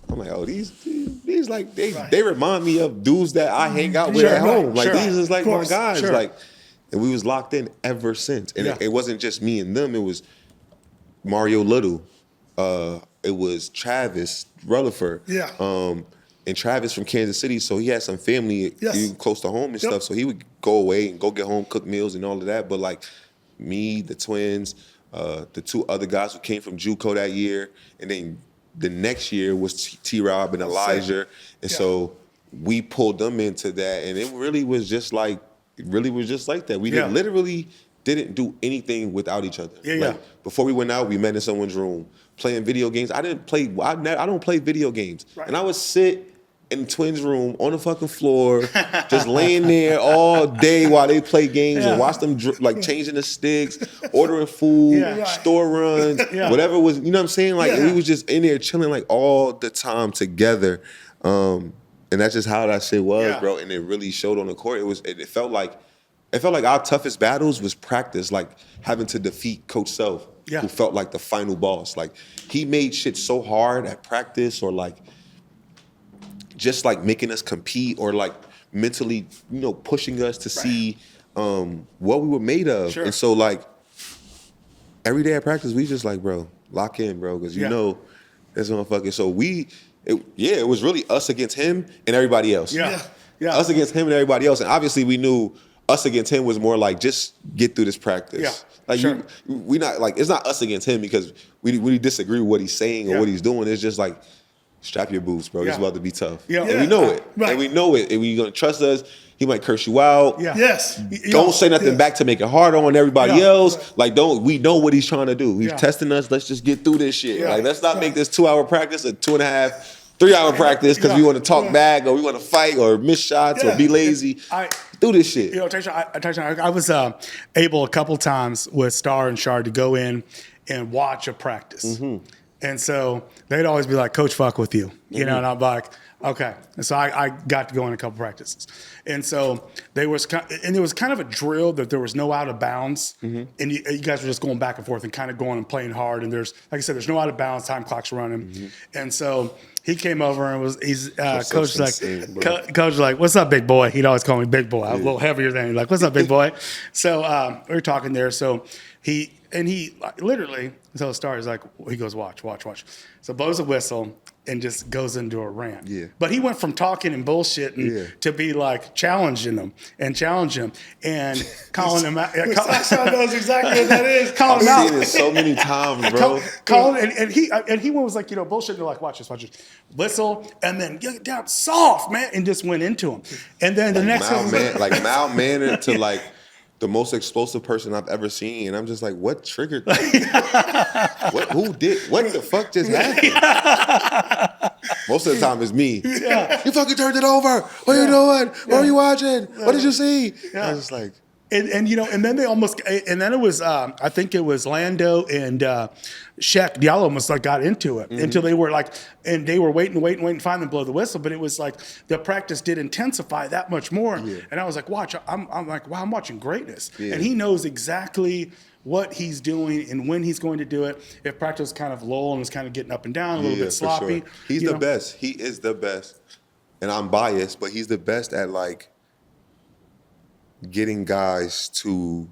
I'm like, oh, these like they remind me of dudes that I hang out with at home. Like these is like my guys. Like, and we was locked in ever since. And it wasn't just me and them. It was Mario Little. It was Travis Rutherford. And Travis from Kansas City, so he had some family close to home and stuff. So he would go away and go get home, cook meals and all of that. But like me, the twins, the two other guys who came from JUCO that year, and then the next year was T-Rob and Elijah. And so we pulled them into that, and it really was just like that. We literally didn't do anything without each other. Before we went out, we met in someone's room playing video games. I don't play video games. And I would sit in the twins' room on the fucking floor, just laying there all day while they play games and watch them like changing the sticks, ordering food, store runs, whatever was, you know what I'm saying? Like we was just in there chilling like all the time together. And that's just how that shit was, bro. And it really showed on the court. It felt like our toughest battles was practice, like having to defeat Coach Self, who felt like the final boss. Like he made shit so hard at practice, or like just like making us compete, or like mentally, pushing us to see what we were made of. And so like every day at practice, we just like, bro, lock in, bro, because this motherfucker. So it was really us against him and everybody else. Us against him and everybody else. And obviously we knew us against him was more like, just get through this practice. We not like, it's not us against him because we disagree with what he's saying or what he's doing. It's just like, strap your boots, bro. It's about to be tough. And we know it. And we know it. And when you're going to trust us, he might curse you out. Don't say nothing back to make it harder on everybody else. Like, we know what he's trying to do. He's testing us. Let's just get through this shit. Like, let's not make this 2-hour practice a 2.5, 3-hour practice because we want to talk back or we want to fight or miss shots or be lazy. Do this shit. Tyshawn, I was able a couple times with Star and Shard to go in and watch a practice. And so they'd always be like, Coach, fuck with you. And I'm like, okay. And so I got to go in a couple practices. And so there was kind of a drill that there was no out of bounds. And you guys were just going back and forth and kind of going and playing hard. And there's, like I said, there's no out of bounds, time clock's running. And so he came over and coach was like, what's up, big boy? He'd always call me big boy. I was a little heavier than him. Like, what's up, big boy? So we were talking there. So he literally, so Star is like, he goes, watch. So blows a whistle and just goes into a rant. But he went from talking and bullshitting to be like challenging him and calling him out. Tyshawn knows exactly what that is. Calling him out. I've seen it so many times, bro. And he was like, bullshitting. They're like, watch this. Whistle, and then get down soft, man, and just went into him. And then the next one, mild-mannered to like the most explosive person I've ever seen. And I'm just like, what triggered that? What the fuck just happened? Most of the time it's me. You fucking turned it over. What are you doing? What are you watching? What did you see? I was just like, and then it was I think it was Lando and Shaq. Y'all almost like got into it until they were like, and they were waiting to find them blow the whistle. But it was like the practice did intensify that much more. And I was like, watch. I'm like, wow, I'm watching greatness. And he knows exactly what he's doing and when he's going to do it. If practice kind of lull and was kind of getting up and down, a little bit sloppy. Sure. He's the best. He is the best. And I'm biased, but he's the best at like getting guys to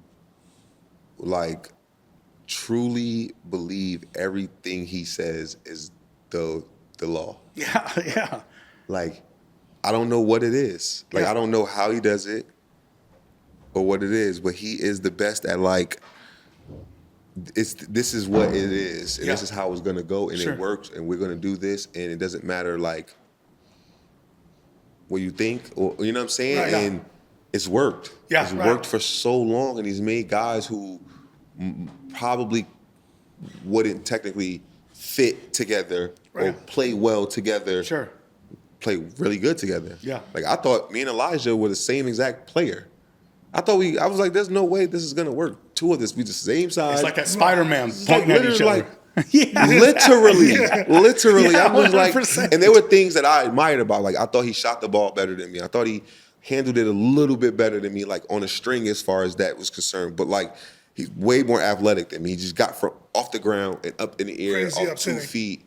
like truly believe everything he says is the law. Like, I don't know what it is. Like, I don't know how he does it. or what it is, but he is the best at like. This is what it is, and this is how it's gonna go, and it works, and we're gonna do this, and it doesn't matter like what you think, or you know what I'm saying, and it's worked. It's worked for so long, and he's made guys who probably wouldn't technically fit together or play well together. Play really good together. Like I thought me and Elijah were the same exact player. I was like, there's no way this is gonna work. Two of us be the same size. It's like that Spider-Man pointing at each other. Literally. Yeah, I was like, 100%. and there were things that I admired about. Like I thought he shot the ball better than me. I thought he handled it a little bit better than me, like on a string as far as that was concerned. But like he's way more athletic than me. He just got from off the ground and up in the air, Crazy off 2 feet,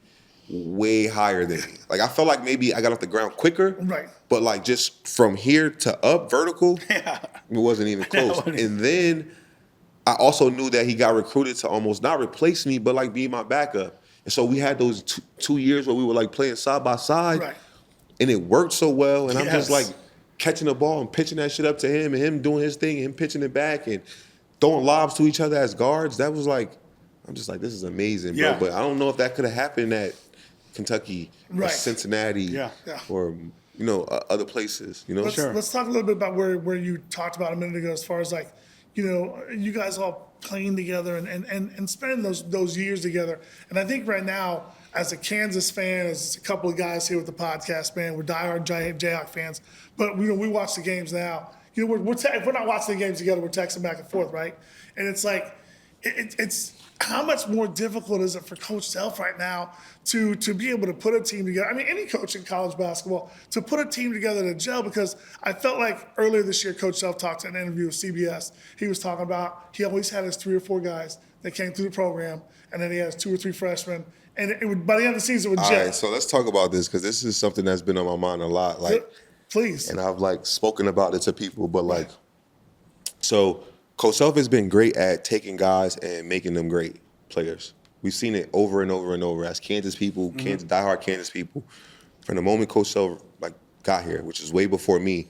way higher than me. Like I felt like maybe I got off the ground quicker. But like just from here to up vertical, it wasn't even close. And then I also knew that he got recruited to almost not replace me, but like be my backup. And so we had those 2 years where we were like playing side by side, and it worked so well. And I'm just like catching the ball and pitching that shit up to him, and him doing his thing, and him pitching it back, and throwing lobs to each other as guards. That was like, I'm just like, this is amazing, bro. But I don't know if that could have happened at Kentucky or Cincinnati or other places. You know, let's talk a little bit about where you talked about a minute ago, as far as like, you guys all playing together and spending those years together. And I think right now, as a Kansas fan, as a couple of guys here with the podcast, man, we're diehard Jayhawk fans. But we watch the games now. If we're not watching the games together, we're texting back and forth, right? And it's like, it's how much more difficult is it for Coach Self right now to be able to put a team together? I mean, any coach in college basketball, to put a team together to gel, because I felt like earlier this year, Coach Self talked in an interview with CBS. He was talking about he always had his 3 or 4 guys that came through the program, and then he has 2 or 3 freshmen. And it would, by the end of the season, it would gel. All right, so let's talk about this, because this is something that's been on my mind a lot. Like, please. And I've like spoken about it to people, but like, so Coach Self has been great at taking guys and making them great players. We've seen it over and over and over as Kansas people, diehard Kansas people. From the moment Coach Self got here, which is way before me,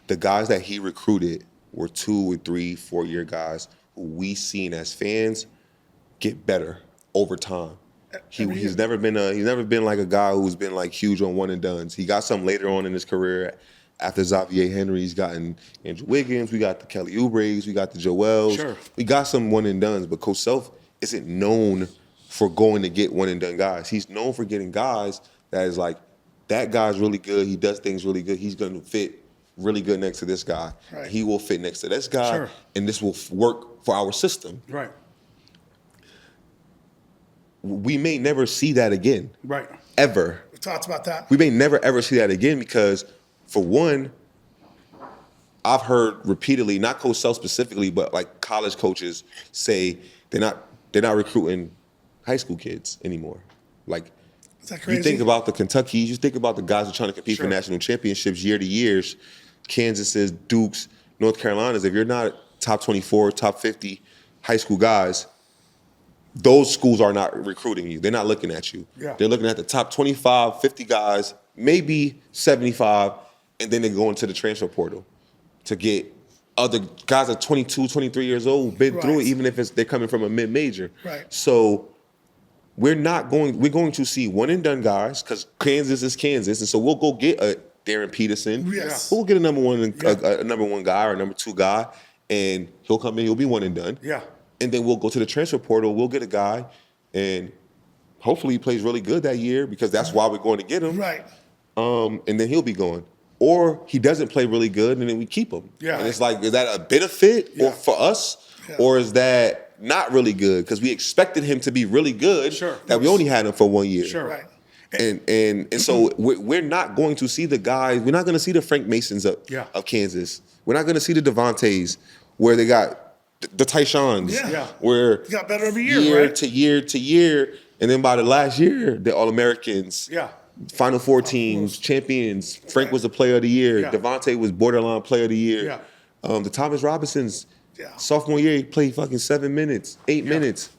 the guys that he recruited were 2 or 3, 4-year guys who we seen as fans get better over time. He's never been like a guy who's been like huge on one and dones. He got some later on in his career. After Xavier Henry, he's gotten Andrew Wiggins, we got the Kelly Oubres, we got the Joels. We got some one and dones, but Coach Self isn't known for going to get one and done guys. He's known for getting guys that is like, that guy's really good, he does things really good, he's gonna fit really good next to this guy. He will fit next to this guy, and this will work for our system. We may never see that again. Ever. We talked about that. We may never ever see that again because, for one, I've heard repeatedly, not Coach Self specifically, but like college coaches say they're not recruiting high school kids anymore. Like, is that crazy? You think about the Kentuckys, you think about the guys who are trying to compete for national championships year to years, Kansases, Dukes, North Carolinas. If you're not top 24, top 50 high school guys, those schools are not recruiting you. They're not looking at you. They're looking at the top 25, 50 guys, maybe 75, and then they go into the transfer portal to get other guys at 22, 23 years old, been through it, even if they're coming from a mid-major. So we're going to see one and done guys, because Kansas is Kansas, and so we'll go get a Darren Peterson. We'll get a number one guy or a number 2 guy, and he'll come in, he'll be one and done. And then we'll go to the transfer portal, we'll get a guy, and hopefully he plays really good that year, because that's why we're going to get him. And then he'll be gone. Or he doesn't play really good, and then we keep him. And it's like, is that a benefit or for us? Or is that not really good? Because we expected him to be really good, that we only had him for 1 year. And so we're not going to see the guys, we're not going to see the Frank Masons of Kansas. We're not going to see the Devontaes, where they got the Tyshawns, where he got better every year, year to year to year. And then by the last year, they're All-Americans. Final Four teams, champions. Frank was the player of the year. Devontae was borderline player of the year. The Thomas Robinsons, sophomore year, he played fucking 7 minutes, 8 minutes.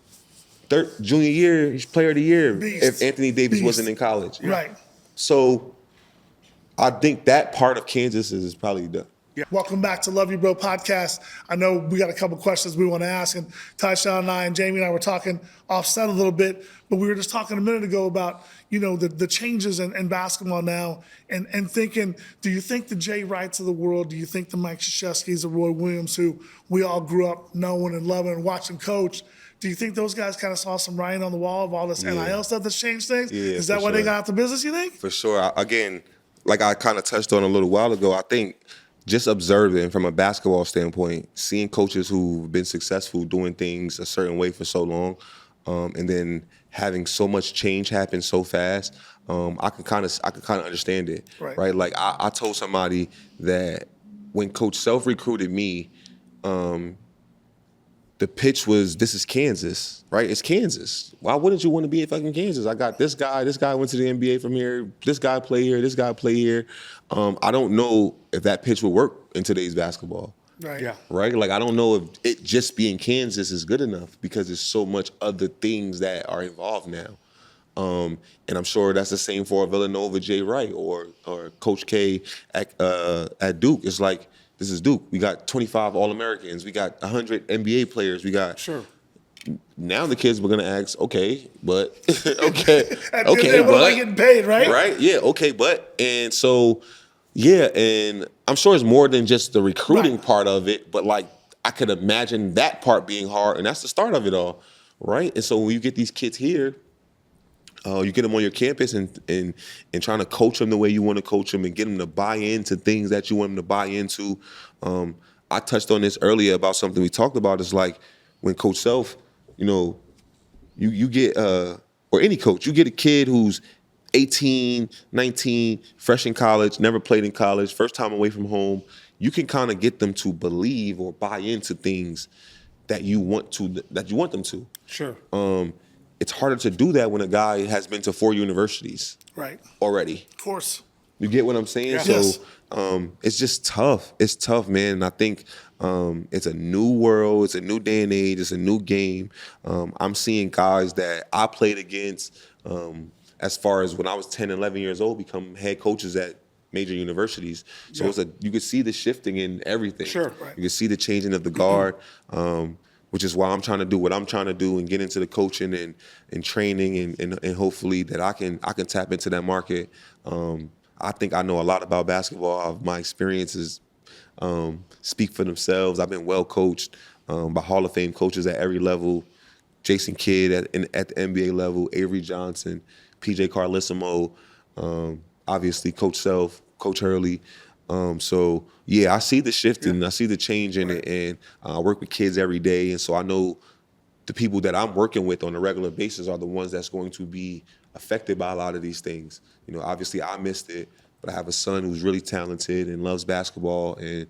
Junior year, he's player of the year. If Anthony Davis wasn't in college. So I think that part of Kansas is probably Welcome back to Love You Bro podcast. I know we got a couple questions we want to ask, and Tyshawn and I and Jamie and I were talking offset a little bit, but we were just talking a minute ago about, the changes in basketball now and thinking, do you think the Jay Wrights of the world, do you think the Mike Krzyzewskis, the Roy Williams, who we all grew up knowing and loving and watching coach, do you think those guys kind of saw some writing on the wall of all this NIL stuff that's changed things? Yeah, Is that why they got out the business, you think? For sure. Again, like I kind of touched on a little while ago, I think just observing from a basketball standpoint, seeing coaches who've been successful doing things a certain way for so long, and then having so much change happen so fast, I could kind of understand it, right? Like I told somebody that when Coach Self recruited me, the pitch was, this is Kansas, right? It's Kansas. Why wouldn't you want to be in fucking Kansas? I got this guy went to the NBA from here, this guy play here, this guy play here. I don't know if that pitch would work in today's basketball. Right. Yeah. Right? Like, I don't know if it just being Kansas is good enough because there's so much other things that are involved now. And I'm sure that's the same for Villanova, Jay Wright, or Coach K at Duke. It's like, this is Duke. We got 25 All-Americans. We got 100 NBA players. We got Now the kids were gonna ask, okay, but okay, What am I getting paid, right? Right? Yeah, okay, but and so yeah, and I'm sure it's more than just the recruiting part of it, but like I could imagine that part being hard, and that's the start of it all, right? And so when you get these kids here, you get them on your campus and trying to coach them the way you want to coach them and get them to buy into things that you want them to buy into. I touched on this earlier about something we talked about. Is like when Coach Self, you get, or any coach, you get a kid who's 18, 19, fresh in college, never played in college, first time away from home. You can kind of get them to believe or buy into things that you want them to. Sure. It's harder to do that when a guy has been to 4 universities already. Of course. You get what I'm saying? Yeah. So Yes. It's just tough. It's tough, man. And I think it's a new world. It's a new day and age. It's a new game. I'm seeing guys that I played against as far as when I was 10, 11 years old become head coaches at major universities. So you could see the shifting in everything. Sure. Right. You could see the changing of the guard. Which is why I'm trying to do what I'm trying to do and get into the coaching and training and hopefully that I can tap into that market. I think I know a lot about basketball. My experiences speak for themselves. I've been well coached by Hall of Fame coaches at every level. Jason Kidd at the NBA level, Avery Johnson, PJ Carlissimo, obviously Coach Self, Coach Hurley. So yeah, I see the shift and I see the change in it, and I work with kids every day, and so I know the people that I'm working with on a regular basis are the ones that's going to be affected by a lot of these things. Obviously I missed it, but I have a son who's really talented and loves basketball, and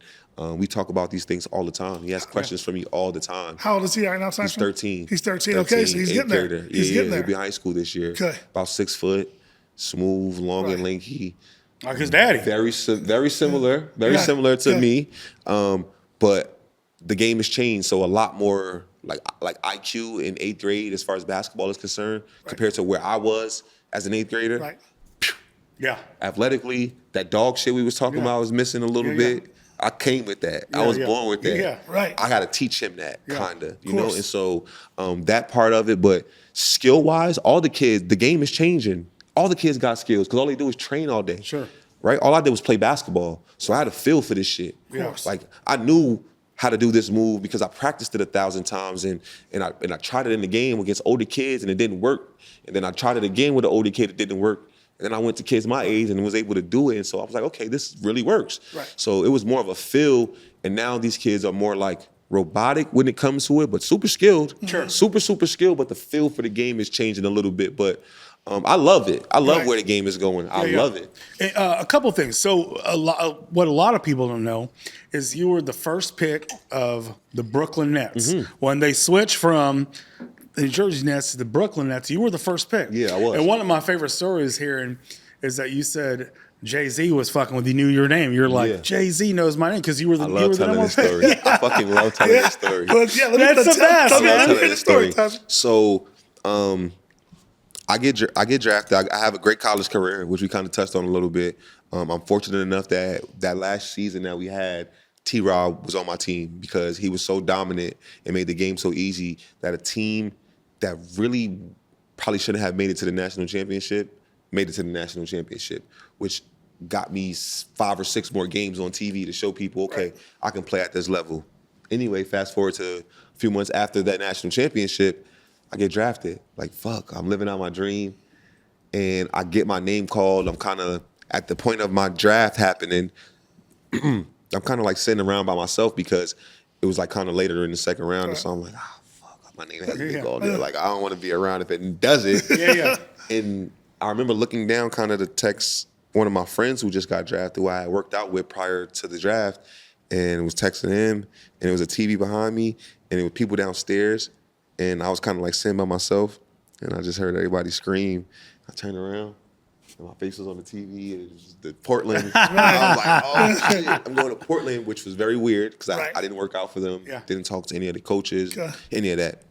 we talk about these things all the time. He has questions for me all the time. How old is he right now, Tyshawn? He's 13. He's 13. Okay, so he's getting there. He's getting there. He'll be in high school this year. Okay. About 6 foot, smooth, long and lanky. Like his daddy. Very similar to me. But the game has changed, so a lot more like IQ in 8th grade as far as basketball is concerned compared to where I was as an 8th grader. Right. Yeah. Athletically, that dog shit we was talking about was missing a little bit. I came with that. I was born with that. Yeah, right. I got to teach him that, kind of, you know? course. And so that part of it, but skill-wise, all the kids, the game is changing. All the kids got skills because all they do is train all day. Sure. Right? All I did was play basketball. So I had a feel for this shit. Of course. Like, I knew how to do this move because I practiced it 1,000 times and I tried it in the game against older kids and it didn't work. And then I tried it again with an older kid, it didn't work. And then I went to kids my age and was able to do it. And so I was like, okay, this really works. Right. So it was more of a feel. And now these kids are more like robotic when it comes to it, but super skilled. Sure. Super skilled, but the feel for the game is changing a little bit. But I love it. I love where the game is going. I love it. And, a couple things. So what a lot of people don't know is you were the first pick of the Brooklyn Nets. When they switched from the New Jersey Nets to the Brooklyn Nets, you were the first pick. Yeah, I was. And one of my favorite stories here is that you said Jay-Z was fucking with you, knew your name. You're like, Jay-Z knows my name because you were the I love telling this story. I fucking love telling this story. But yeah, let me That's the best, tell me man. the story, Tasha. So, I get drafted. I have a great college career, which we kind of touched on a little bit. I'm fortunate enough that last season that we had, T-Rob was on my team because he was so dominant and made the game so easy that a team that really probably shouldn't have made it to the national championship made it to the national championship, which got me 5 or 6 more games on TV to show people, okay, I can play at this level. Anyway, fast forward to a few months after that national championship, I get drafted. Like, fuck, I'm living out my dream. And I get my name called. I'm kind of at the point of my draft happening. I'm kind of like sitting around by myself because it was like kind of later in the second round. And so I'm like, fuck, my name hasn't been called yet. Like, I don't want to be around if it does it. And I remember looking down kind of to text one of my friends who just got drafted, who I had worked out with prior to the draft, and was texting him, and it was a TV behind me, and it was people downstairs, and I was kind of like sitting by myself, and I just heard everybody scream. I turned around, and my face was on the TV, and it was the Portland. I was like, oh, shit, I'm going to Portland, which was very weird, because I didn't work out for them, didn't talk to any of the coaches, any of that.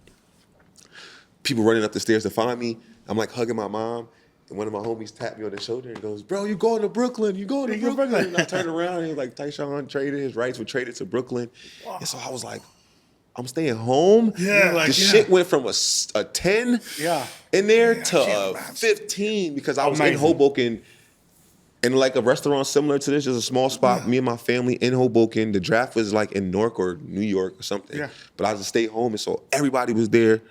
People running up the stairs to find me. I'm like hugging my mom. And one of my homies tapped me on the shoulder and goes, bro, you going to Brooklyn. You going to Brooklyn. And I turned around and he was like, Tyshawn traded. His rights were traded to Brooklyn. Wow. And so I was like, I'm staying home. The shit went from a 10 in there to a 15 because I was in Hoboken in like a restaurant similar to this, just a small spot, me and my family in Hoboken. The draft was like in Newark or New York or something. But I just stayed home. And so everybody was there.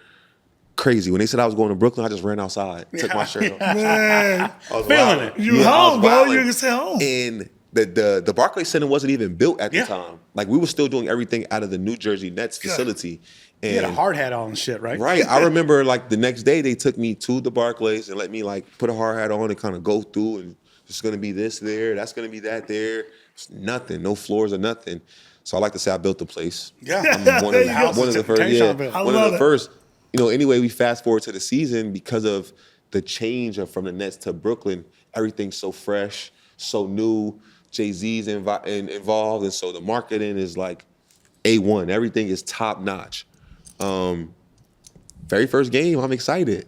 Crazy. When they said I was going to Brooklyn, I just ran outside, took my shirt off. Man, I was feeling wilding. it. You home, bro. You can stay home. And the Barclays Center wasn't even built at the time. Like, we were still doing everything out of the New Jersey Nets facility. And you had a hard hat on and shit, right? Right. I remember, like, the next day they took me to the Barclays and let me, like, put a hard hat on and kind of go through, and it's going to be this there, that's going to be that there. It's nothing, no floors or nothing. So I like to say I built the place. Yeah. I'm one of the first. I One love of the it. first. You know, anyway, we fast forward to the season because of the change from the Nets to Brooklyn. Everything's so fresh, so new. Jay-Z's involved, and so the marketing is like A1. Everything is top notch. Very first game, I'm excited.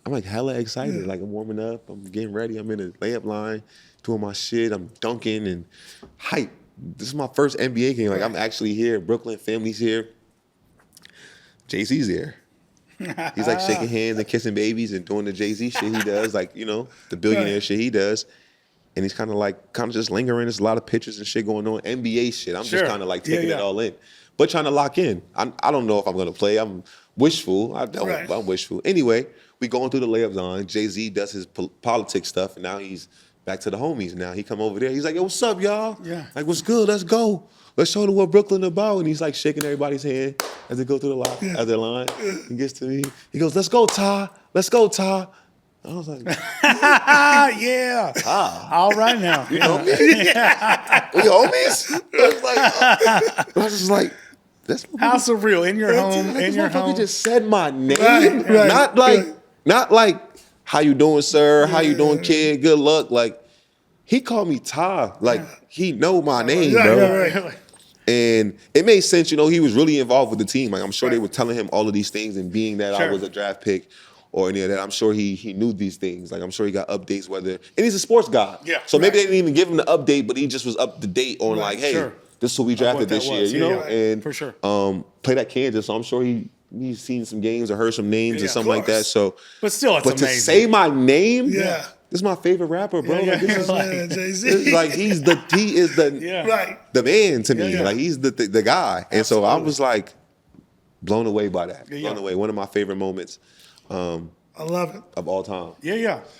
I'm like hella excited. Like, I'm warming up, I'm getting ready. I'm in a layup line, doing my shit. I'm dunking and hype. This is my first NBA game. Like, I'm actually here. Brooklyn, family's here. Jay-Z's here. He's like shaking hands and kissing babies and doing the Jay-Z shit he does, like, you know, the billionaire shit he does. And he's kind of just lingering. There's a lot of pictures and shit going on. NBA shit. I'm just kind of like taking it all in, but trying to lock in. I don't know if I'm going to play. I'm wishful. I'm wishful. Anyway, we going through the layup line. Jay-Z does his politics stuff, and now he's back to the homies. Now he come over there. He's like, yo, what's up, y'all? Yeah. Like, what's good? Let's go. Let's show them what Brooklyn about. And he's like shaking everybody's hand as they go through the line. He gets to me. He goes, let's go, Ty. Let's go, Ty. I was like, all right now. You know me? We homies? I was just like, that's how surreal. In your home, like, in your home. He just said my name. Not like, how you doing, sir? How you doing, kid? Good luck. Like, he called me Ty. Like, he know my name, bro. And it made sense, you know, he was really involved with the team. Like, I'm sure they were telling him all of these things, and being that I was a draft pick or any of that, I'm sure he knew these things. Like, I'm sure he got updates, and he's a sports guy. Yeah. So maybe they didn't even give him the update, but he just was up to date on like, hey, this is who we drafted this year, you know? And for sure. Played at Kansas, so I'm sure he's seen some games or heard some names or something like that. So, but still, it's amazing. To say my name, this is my favorite rapper, bro. Like, this is Jay-Z. It's like he is the man to me. Like, he's the guy. And so I was like blown away by that. Blown away. One of my favorite moments. I love it. Of all time.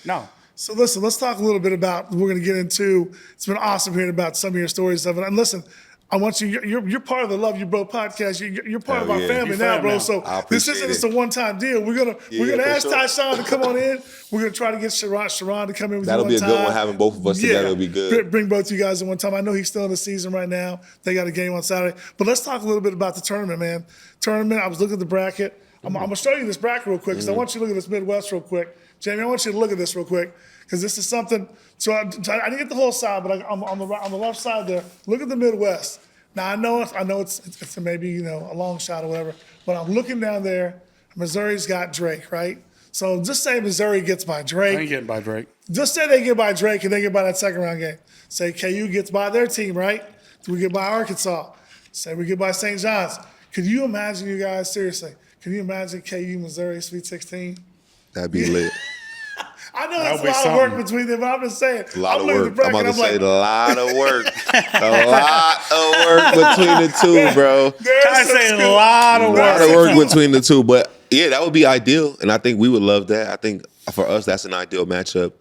No. So listen, let's talk a little bit about, we're going to get into, it's been awesome hearing about some of your stories of it. And listen, I want you're part of the Love You Bro podcast. You're part of our family now, bro. So this isn't just a one-time deal. We're gonna ask Tyshawn to come on in. We're gonna try to get Sharon to come in with That'll you one time. That'll be a good one, having both of us together will be good. Bring both you guys in one time. I know he's still in the season right now. They got a game on Saturday. But let's talk a little bit about the tournament, man. I was looking at the bracket. I'm gonna show you this bracket real quick because I want you to look at this Midwest real quick. Jamie, I want you to look at this real quick because this is something. So I didn't get the whole side, but on the left side there, look at the Midwest. Now I know it's maybe a long shot or whatever, but I'm looking down there. Missouri's got Drake, right? So just say Missouri gets by I ain't Drake. getting by Drake. Just say they get by Drake and they get by that second round game. Say KU gets by their team, right? We get by Arkansas. Say we get by St. John's. Could you imagine, you guys, seriously, can you imagine KU Missouri Sweet 16? That'd be lit. I know that's a That'll be lot of something. work between them, but I'm just saying. A lot of looking at work. the I'm bracket, about to say like, a lot of work. A lot of work between the two, bro. there's I some say a skill. lot A of lot work. of work between the two. But yeah, that would be ideal. And I think we would love that. I think for us, that's an ideal matchup.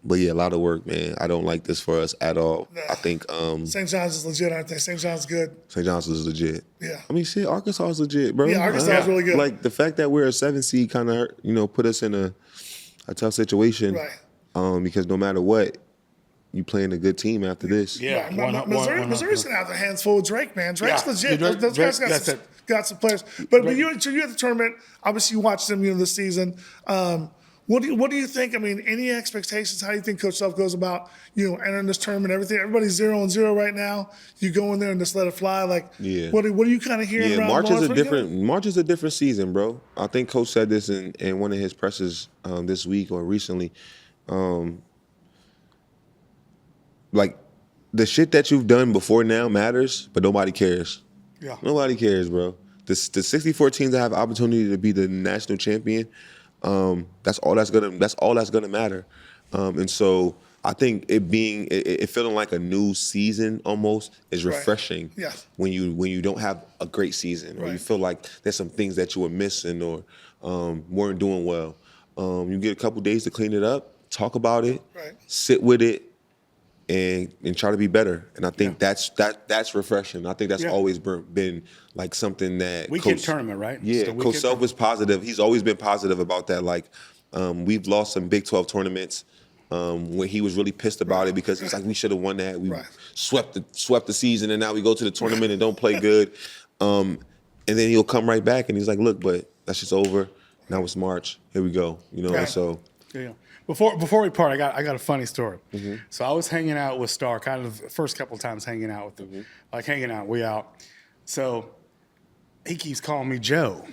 But yeah, a lot of work, man. I don't like this for us at all. Nah. I think St. John's is legit, aren't they? St. John's is good. St. John's is legit. Yeah. I mean, shit, Arkansas is legit, bro. Yeah, Arkansas is really good. Like the fact that we're a 7 seed kind of, put us in a tough situation. Right. Because no matter what, you playing a good team after this. Yeah. Right. Missouri's going to have their hands full with Drake, man. Drake's Yeah. legit. Drake- Those guys Drake, that's it. got some players. But you at the tournament, obviously you watched them, this season. What do you think? I mean, any expectations? How do you think Coach Self goes about, entering this tournament, everything? Everybody's 0-0 right now. You go in there and just let it fly. Like, Yeah. What are you kind of hearing Yeah, around March is Lawrence? a What are you different March is a different season, bro. I think Coach said this in one of his presses this week or recently. Like the shit that you've done before now matters, but nobody cares. Yeah. Nobody cares, bro. The 64 teams that have the opportunity to be the national champion, that's all that's gonna matter. And so I think it feeling like a new season almost is Right. refreshing. Yes. When you don't have a great season, or you Right. feel like there's some things that you were missing or weren't doing well. You get a couple days to clean it up, talk about it, Right. sit with it, and try to be better. And I think that's refreshing. I think that's Yeah. always been like something that Weekend tournament, right? Yeah, It's the Coach weekend Self was positive. He's always been positive about that. Like we've lost some Big 12 tournaments when he was really pissed about it because he's like, we should have won that. We Right. swept the season, and now we go to the tournament and don't play good. And then he'll come right back and he's like, look, but that's just over. Now it's March. Here we go. Right. So Yeah. Before we part, I got a funny story. Mm-hmm. So I was hanging out with Star, kind of the first couple of times hanging out with him, Mm-hmm. like hanging out, we out. So he keeps calling me Joe.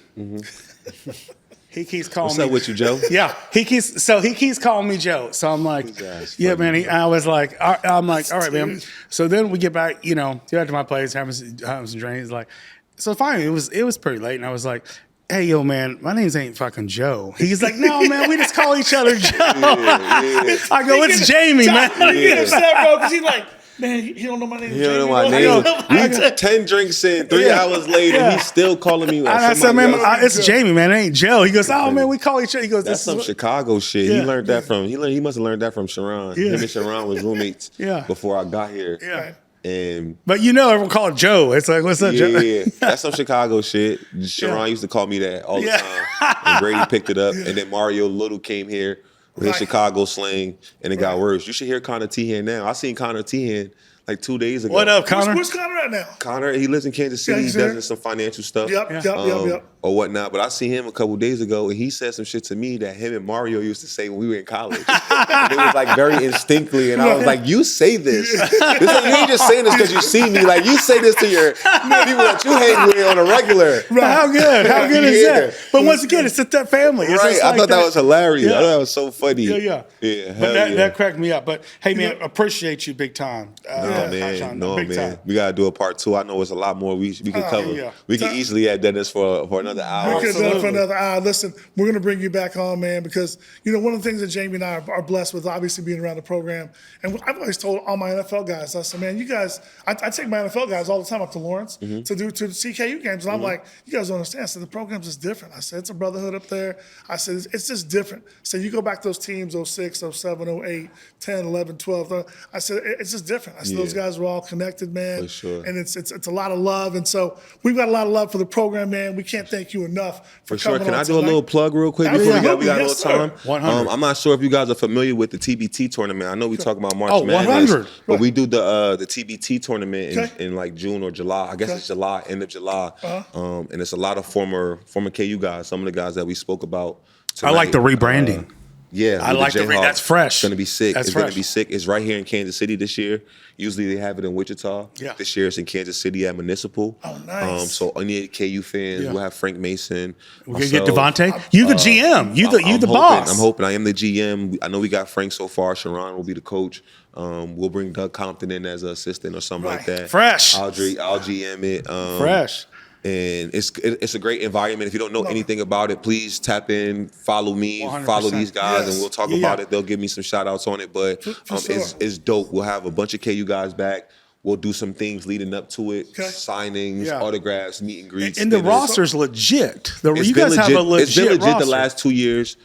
He keeps calling what's me. up with you, Joe? Yeah, he keeps calling me Joe. So I'm like, His ass yeah, funny, man. I'm like, all right, man. So then we get back, get back to my place, having some drinks. Like, so finally it was pretty late, and I was like, hey, yo, man, my name's ain't fucking Joe. He's like, no, man, we just call each other Joe. I go, it's Jamie, man. You get upset, bro, because he's like, man, he don't know my name. You don't know Jamie, my bro. name. We 10 drinks in, 3 hours later, he's still calling me. And I said, somebody man, else. it's Jamie, man. It ain't Joe. He goes, oh, man, we call each other. He goes, That's this some is what- Chicago shit. Yeah. He learned that from. He must have learned that from Sharon. Yeah. Him and Sharon was roommates. Yeah. Before I got here. Yeah. And But everyone call it Joe. It's like, what's up, Joe? yeah, that's some Chicago shit. Sharon Yeah. used to call me that all the Yeah. time. And Brady picked it up, and then Mario Little came here with his Right. Chicago slang, and it got worse. You should hear Connor Tehan now. I seen Connor Tehan like 2 days ago. What up, Connor? Where's Connor at now? Connor, he lives in Kansas City. he's He there. does some financial stuff. Yep. Or whatnot. But I seen him a couple days ago, and he said some shit to me that him and Mario used to say when we were in college. And it was like very instinctly, and I was like, "You say this? You ain't just saying this because you see me. Like you say this to your people that you hang with on a regular." But how good? How good is Yeah. that? But once again, it's that family. It's Right? just I like thought that was hilarious. Yeah. I thought that was so funny. Yeah. Yeah. But Hell yeah. that cracked me up. But hey, man, appreciate you big time. No, big man. time. We gotta do a part 2. I know it's a lot more we can cover. yeah. We can easily add Dennis for another hour. We could have done it for Absolutely. another hour. Listen, we're going to bring you back on, man, because, one of the things that Jamie and I are blessed with, obviously being around the program, and I've always told all my NFL guys, I said, man, you guys, I take my NFL guys all the time up to Lawrence to the CKU games, and I'm like, you guys don't understand. I said, the program's just different. I said, it's a brotherhood up there. I said, it's just different. So you go back to those teams, 06, 07, 08, 10, 11, 12. I said, it's just different. I said, those guys were all connected, man. For sure. And it's a lot of love. And so we've got a lot of love for the program, man. We can't thank you enough For sure. coming Can on I do a tonight. little plug real quick before we got a Absolutely. little Yes, time? sir. 100. I'm not sure if you guys are familiar with the TBT tournament. I know we talk about March Oh, Madness, 100. but we do the TBT tournament Okay. in like June or July. I guess it's July, end of July. And it's a lot of former KU guys. Some of the guys that we spoke about. I like the tonight. rebranding. Yeah, I with like the Jayhawks. that's fresh. It's gonna be sick. That's It's gonna fresh. be sick. It's right here in Kansas City this year. Usually they have it in Wichita. Yeah. This year it's in Kansas City at Municipal. Oh, nice. So any KU fans, Yeah. we'll have Frank Mason. We're gonna get myself. Devontae. You the GM. You the I'm boss. hoping, I'm hoping. I am the GM. I know we got Frank so far. Sharon will be the coach. We'll bring Doug Compton in as an assistant or something like Right. that. Fresh. I'll GM it. Fresh. And it's a great environment. If you don't know anything about it, please tap in, follow me, 100%. follow these guys, Yes. and we'll talk Yeah. about it. They'll give me some shout outs on it. But For sure. it's dope. We'll have a bunch of KU guys back. We'll do some things leading up to it, Okay. signings, Yeah. autographs, meet and greets. And the it's- roster's legit. it's You been guys have a legit It's been legit roster. the last 2 years.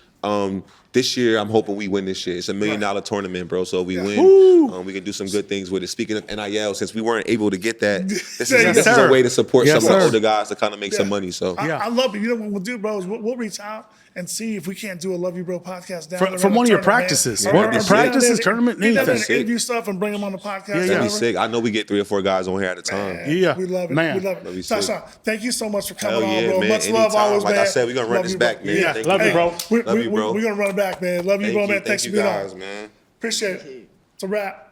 This year, I'm hoping we win this year. It's $1 million tournament, bro. So we win. We can do some good things with it. Speaking of NIL, since we weren't able to get that, this is sir. a way to support Yes, some of the sir. older guys to kind of make some money. So I love it. You know what we'll do, bro, is we'll reach out and see if we can't do a Love You Bro podcast down From one of your practices. Practices, tournament, anything. anything. Interview stuff and bring them on the podcast. Yeah, yeah. that'd be whatever. sick. I know we get 3 or 4 guys on here at a time. Yeah. We love it. Man. We love That'd be it. sick. Tyshawn, thank you so much for coming Hell on, yeah, bro. man. Much love Anytime. always, Like man. I said, we're gonna run Love this you, bro. back, man. Yeah, Thank love you, bro. We're Love you, bro. going to run it back, man. Love you, bro, man. Thank Thanks you for being guys, on. man. Appreciate it. It's a wrap.